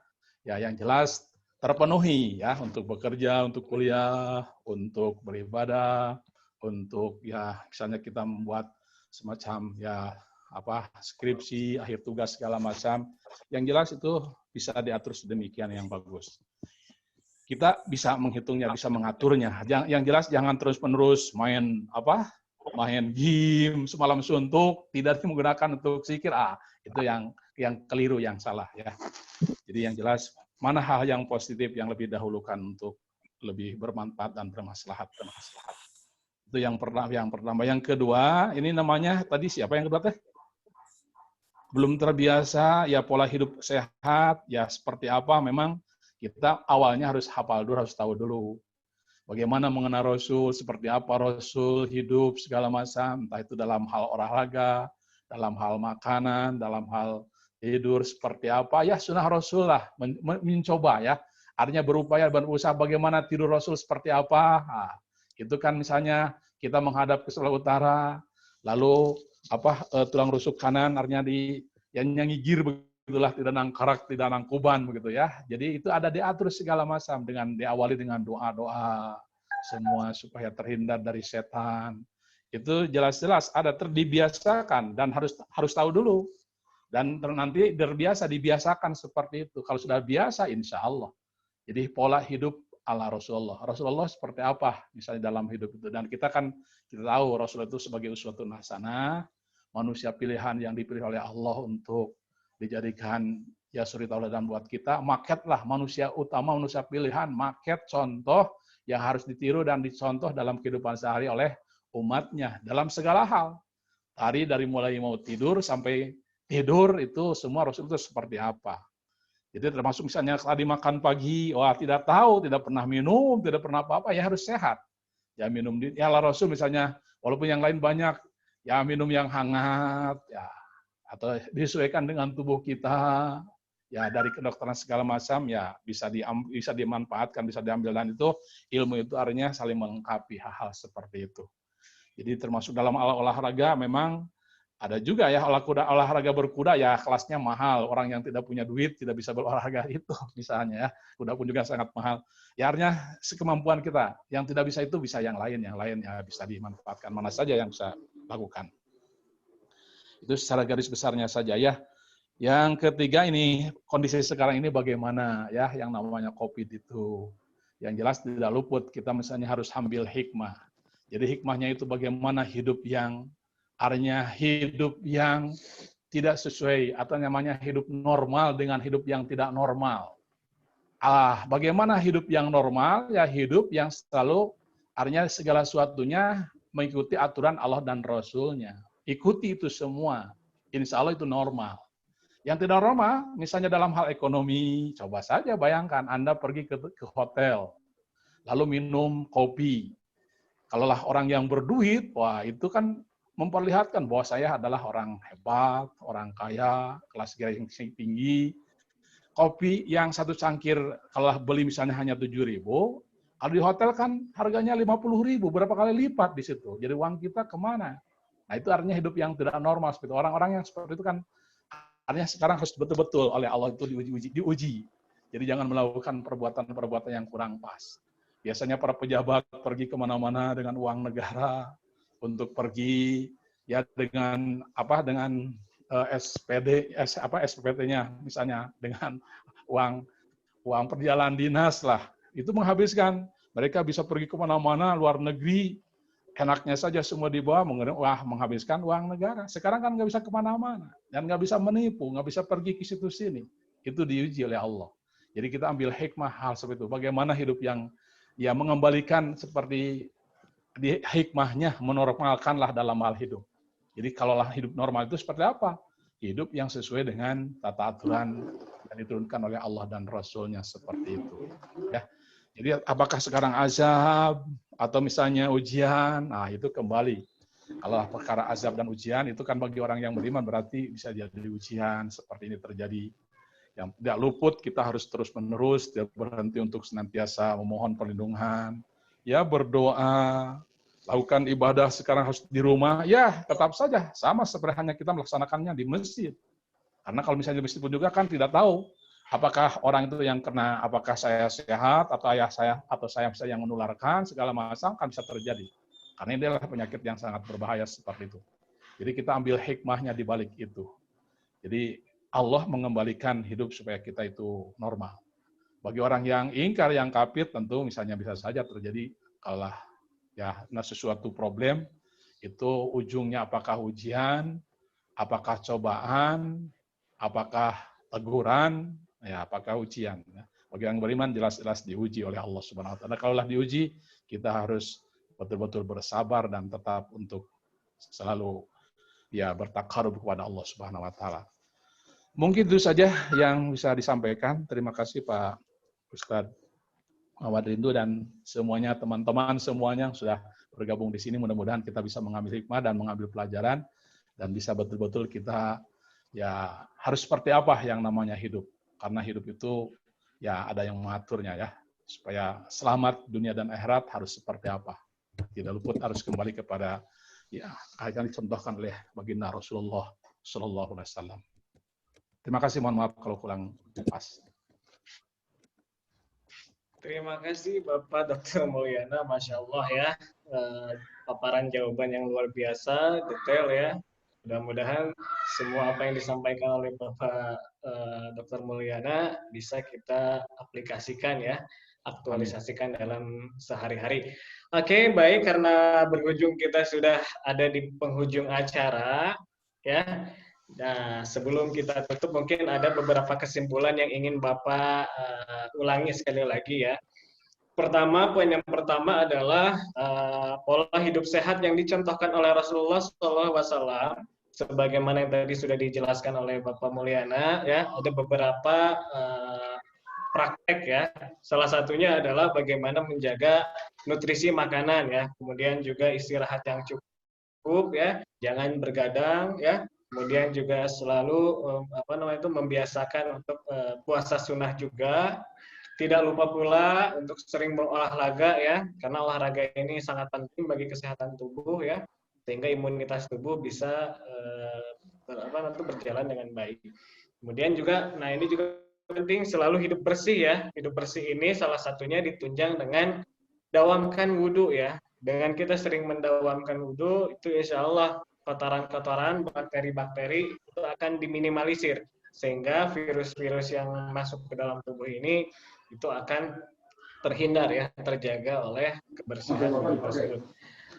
ya yang jelas terpenuhi ya untuk bekerja, untuk kuliah, untuk beribadah, untuk ya misalnya kita membuat semacam ya skripsi, akhir tugas segala macam. Yang jelas itu bisa diatur sedemikian yang bagus. Kita bisa menghitungnya, bisa mengaturnya. Yang jelas jangan terus-menerus main game semalam suntuk, tidak menggunakan untuk zikir. Itu yang keliru, yang salah ya. Jadi yang jelas mana hal yang positif yang lebih dahulukan untuk lebih bermanfaat dan bermaslahat. Itu yang pertama. Yang kedua, ini namanya tadi siapa yang kedua teh? Belum terbiasa ya pola hidup sehat ya seperti apa, memang kita awalnya harus hafal dulu, harus tahu dulu bagaimana mengenal Rasul, seperti apa Rasul hidup segala macam, entah itu dalam hal olahraga, dalam hal makanan, dalam hal tidur seperti apa, ya sunnah Rasul lah, mencoba ya, artinya berupaya dan berusaha bagaimana tidur Rasul seperti apa. Itu kan misalnya kita menghadap ke sebelah utara, lalu tulang rusuk kanan artinya yang nyangigir begitulah, tidak nangkarak, tidak nangkuban begitu ya. Jadi itu ada diatur segala macam dengan diawali dengan doa-doa semua supaya terhindar dari setan. Itu jelas-jelas ada terdibiasakan dan harus tahu dulu. Dan nanti terbiasa, dibiasakan seperti itu. Kalau sudah biasa, insya Allah. Jadi pola hidup ala Rasulullah. Rasulullah seperti apa misalnya dalam hidup itu. Dan kita tahu Rasulullah itu sebagai uswatun hasanah, manusia pilihan yang dipilih oleh Allah untuk dijadikan ya suri tauladan buat kita. Maketlah manusia utama, manusia pilihan, maket contoh yang harus ditiru dan dicontoh dalam kehidupan sehari oleh umatnya dalam segala hal. Tadi dari mulai mau tidur sampai tidur itu semua Rasul itu seperti apa. Jadi termasuk misalnya tadi makan pagi, wah tidak tahu, tidak pernah minum, tidak pernah apa-apa, ya harus sehat. Ya minum, ya lah Rasul misalnya, walaupun yang lain banyak, ya minum yang hangat, ya atau disesuaikan dengan tubuh kita, ya dari kedokteran segala macam, ya bisa dimanfaatkan, bisa diambil, dan itu ilmu itu artinya saling melengkapi hal-hal seperti itu. Jadi termasuk dalam olahraga memang ada juga ya olahraga berkuda ya kelasnya mahal. Orang yang tidak punya duit tidak bisa berolahraga itu misalnya ya. Kuda pun juga sangat mahal. Ya artinya sekemampuan kita. Yang tidak bisa itu bisa yang lain ya bisa dimanfaatkan. Mana saja yang bisa lakukan. Itu secara garis besarnya saja ya. Yang ketiga ini kondisi sekarang ini bagaimana ya yang namanya COVID itu. Yang jelas tidak luput kita misalnya harus ambil hikmah. Jadi hikmahnya itu bagaimana hidup yang artinya hidup yang tidak sesuai atau namanya hidup normal dengan hidup yang tidak normal. Bagaimana hidup yang normal? Ya hidup yang selalu artinya segala sesuatunya mengikuti aturan Allah dan Rasul-Nya. Ikuti itu semua. Insya Allah itu normal. Yang tidak normal, misalnya dalam hal ekonomi, coba saja bayangkan Anda pergi ke hotel, lalu minum kopi. Kalaulah orang yang berduit, wah itu kan memperlihatkan bahwa saya adalah orang hebat, orang kaya, kelas yang tinggi. Kopi yang satu cangkir, kalau beli misalnya hanya 7.000, kalau di hotel kan harganya 50.000, berapa kali lipat di situ. Jadi uang kita kemana? Nah itu artinya hidup yang tidak normal. Seperti orang-orang yang seperti itu kan, artinya sekarang harus betul-betul oleh Allah itu diuji. Jadi jangan melakukan perbuatan-perbuatan yang kurang pas. Biasanya para pejabat pergi kemana-mana dengan uang negara, untuk pergi ya dengan SPT-nya misalnya dengan uang perjalanan dinas lah, itu menghabiskan. Mereka bisa pergi kemana-mana luar negeri, enaknya saja semua dibawa, menghabiskan uang negara. Sekarang kan nggak bisa kemana-mana dan nggak bisa menipu, nggak bisa pergi ke situ sini. Itu diuji oleh Allah. Jadi kita ambil hikmah hal seperti itu. Bagaimana hidup yang ya mengembalikan seperti di hikmahnya, menormalkanlah dalam hal hidup. Jadi kalaulah hidup normal itu seperti apa? Hidup yang sesuai dengan tata aturan yang diturunkan oleh Allah dan Rasul-Nya seperti itu. Ya. Jadi apakah sekarang azab atau misalnya ujian? Nah itu kembali. Kalau perkara azab dan ujian itu kan bagi orang yang beriman berarti bisa jadi ujian seperti ini terjadi. Yang tidak luput kita harus terus-menerus tidak berhenti untuk senantiasa memohon perlindungan. Ya berdoa, lakukan ibadah sekarang harus di rumah, ya tetap saja sama seperti hanya kita melaksanakannya di masjid. Karena kalau misalnya di masjid pun juga kan tidak tahu apakah orang itu yang kena, apakah saya sehat atau ayah saya atau saya yang menularkan, segala macam kan bisa terjadi. Karena ini adalah penyakit yang sangat berbahaya seperti itu. Jadi kita ambil hikmahnya di balik itu. Jadi Allah mengembalikan hidup supaya kita itu normal. Bagi orang yang ingkar, yang kafir, tentu misalnya bisa saja terjadi kalau ya sesuatu problem itu ujungnya apakah ujian, apakah cobaan, apakah teguran, ya apakah ujian. Bagi yang beriman jelas-jelas diuji oleh Allah Subhanahu wa taala. Kalaulah diuji, kita harus betul-betul bersabar dan tetap untuk selalu ya bertakarub kepada Allah Subhanahu wa taala. Mungkin itu saja yang bisa disampaikan. Terima kasih Pak Ustadz Muhammad Rindu dan semuanya teman-teman semuanya yang sudah bergabung di sini. Mudah-mudahan kita bisa mengambil hikmah dan mengambil pelajaran dan bisa betul-betul kita ya harus seperti apa yang namanya hidup. Karena hidup itu ya ada yang mengaturnya ya. Supaya selamat dunia dan akhirat harus seperti apa. Tidak luput harus kembali kepada ya yang dicontohkan oleh baginda Rasulullah Sallallahu Alaihi Wasallam. Terima kasih, mohon maaf kalau kurang pas. Terima kasih Bapak Dr. Mulyana, Masya Allah ya. Paparan jawaban yang luar biasa, detail ya. Mudah-mudahan semua apa yang disampaikan oleh Bapak Dr. Mulyana bisa kita aplikasikan ya, aktualisasikan dalam sehari-hari. Oke, baik, karena berhujung kita sudah ada di penghujung acara ya. Nah, sebelum kita tutup mungkin ada beberapa kesimpulan yang ingin Bapak ulangi sekali lagi ya. Pertama, poin yang pertama adalah pola hidup sehat yang dicontohkan oleh Rasulullah SAW, sebagaimana yang tadi sudah dijelaskan oleh Bapak Mulyana, ya ada beberapa praktek ya. Salah satunya adalah bagaimana menjaga nutrisi makanan ya, kemudian juga istirahat yang cukup ya, jangan bergadang ya. Kemudian juga selalu membiasakan untuk puasa sunnah juga. Tidak lupa pula untuk sering berolahraga ya, karena olahraga ini sangat penting bagi kesehatan tubuh ya, sehingga imunitas tubuh bisa berjalan dengan baik. Kemudian juga, nah ini juga penting selalu hidup bersih ya. Hidup bersih ini salah satunya ditunjang dengan dawamkan wudhu ya. Dengan kita sering mendawamkan wudhu, itu insya Allah kotoran-kotoran, bakteri-bakteri itu akan diminimalisir, sehingga virus-virus yang masuk ke dalam tubuh ini itu akan terhindar ya, terjaga oleh kebersihan wudhu tersebut.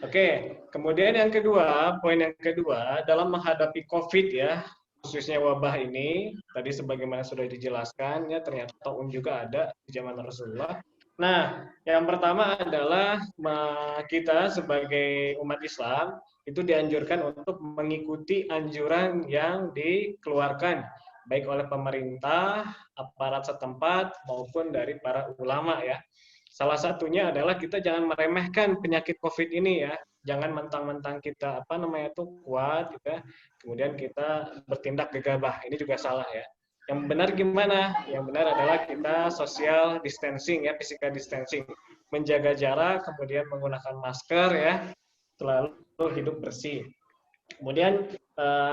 Oke, kemudian yang kedua, poin yang kedua, dalam menghadapi COVID ya, khususnya wabah ini, tadi sebagaimana sudah dijelaskan ya, ternyata taun juga ada di zaman Rasulullah. Nah, yang pertama adalah kita sebagai umat Islam itu dianjurkan untuk mengikuti anjuran yang dikeluarkan baik oleh pemerintah, aparat setempat maupun dari para ulama ya. Salah satunya adalah kita jangan meremehkan penyakit COVID ini ya. Jangan mentang-mentang kita kuat gitu ya. Kemudian kita bertindak gegabah. Ini juga salah ya. Yang benar gimana? Yang benar adalah kita social distancing ya, physical distancing, menjaga jarak, kemudian menggunakan masker ya, selalu hidup bersih. Kemudian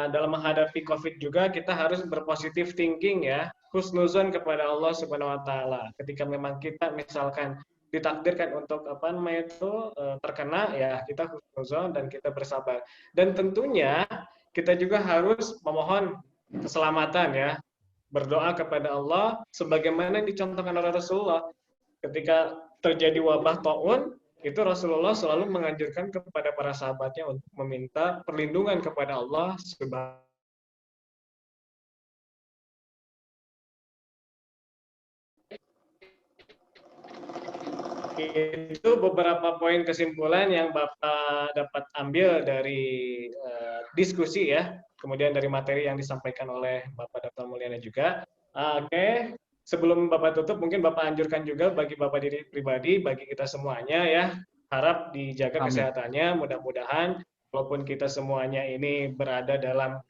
dalam menghadapi COVID juga kita harus berpositif thinking ya, husnuzon kepada Allah Subhanahu Wa Taala. Ketika memang kita misalkan ditakdirkan untuk terkena ya, kita husnuzon dan kita bersabar. Dan tentunya kita juga harus memohon keselamatan ya, berdoa kepada Allah sebagaimana yang dicontohkan oleh Rasulullah. Ketika terjadi wabah taun, itu Rasulullah selalu menganjurkan kepada para sahabatnya untuk meminta perlindungan kepada Allah Subhanahu. Itu beberapa poin kesimpulan yang Bapak dapat ambil dari diskusi ya, kemudian dari materi yang disampaikan oleh Bapak Dr. Mulyana juga. Oke, sebelum Bapak tutup, mungkin Bapak anjurkan juga bagi Bapak diri pribadi, bagi kita semuanya ya, harap dijaga kesehatannya, mudah-mudahan walaupun kita semuanya ini berada dalam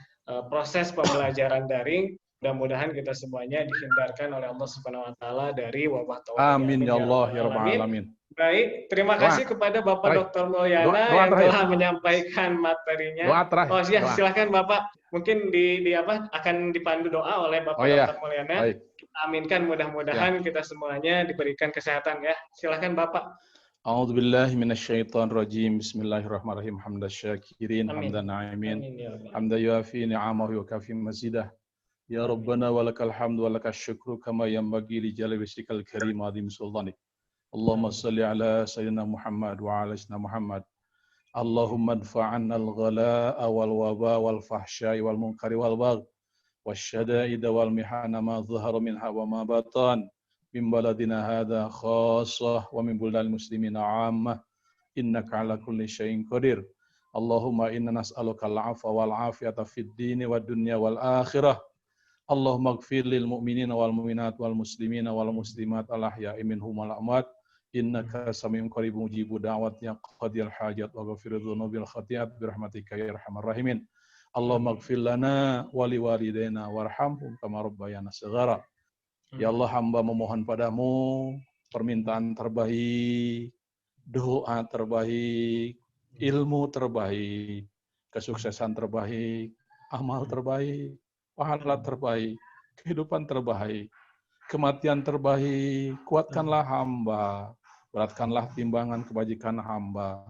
proses pembelajaran daring, mudah-mudahan kita semuanya dihindarkan oleh Allah Subhanahu Wa Taala dari wabah taun. Amin ya Allah ya Rabbal Alamin. Baik, terima kasih kepada Bapak Dr. Mulyana yang telah menyampaikan materinya. Oh iya, silakan Bapak. Mungkin akan dipandu doa oleh Bapak Dr. Mulyana. Baik. Kita aminkan mudah-mudahan kita semuanya diberikan kesehatan ya. Silakan Bapak. A'udzubillahi minasyaitonirrajim. Bismillahirrahmanirrahim. Hamdan syakirin, hamdan na'imin, hamdan yuafi ni'amahu wa kafi mazidah. Ya Rabbana walakal hamdu walakal syukru kama yanbaghi li jalali wajhikal karim azim sultanik. Allahumma salli ala sayyidina Muhammad wa ala sayyidina Muhammad. Allahumma adfa'anna al-ghala'a wal waba wal fahsya'i wal munkari wal bagh wasyada'ida wal mihana ma dhahara minha wa ma batan min baladina hadha khassah wa min buldal muslimina 'ammah innaka ala kulli syai'in qadir. Allahumma inna nas'aluka al-'afwa wal 'afiyata fid dini wad dunya wal akhirah. Allahumma ighfir lil mu'minina wal mu'minat wal muslimina wal muslimat al ahya'i minhum wal amwat innaka sami'un qaribun mujibud da'wat ya qadiyal hajat wa ghafir dzunubil khati'at bi rahmatika ya arhamar rahimin. Allahumma ighfir lana wa li walidayna warhamhum kama rabbayana shighara. Ya Allah, hamba memohon padamu permintaan terbaik, doa terbaik, ilmu terbaik, kesuksesan terbaik, amal terbaik, pahala terbaik kehidupan terbaik, kematian terbaik. Kuatkanlah hamba, beratkanlah timbangan kebajikan hamba,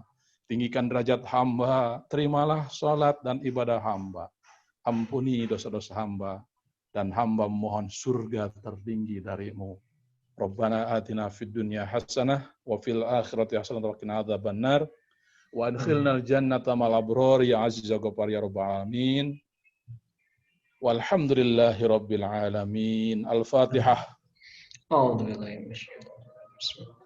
tinggikan derajat hamba, terimalah sholat dan ibadah hamba, ampuni dosa-dosa hamba, dan hamba mohon surga tertinggi darimu. Rabbana atina fid dunya hasanah wa fil akhirati hasanah wa qina adzabannar wa adkhilnal jannata ma'al abrar ya aziz ya ghaffar ya rabbal alamin. Walhamdulillahi rabbil alamin. Al-Fatihah. A'udzu billahi minasyaitonir rajim.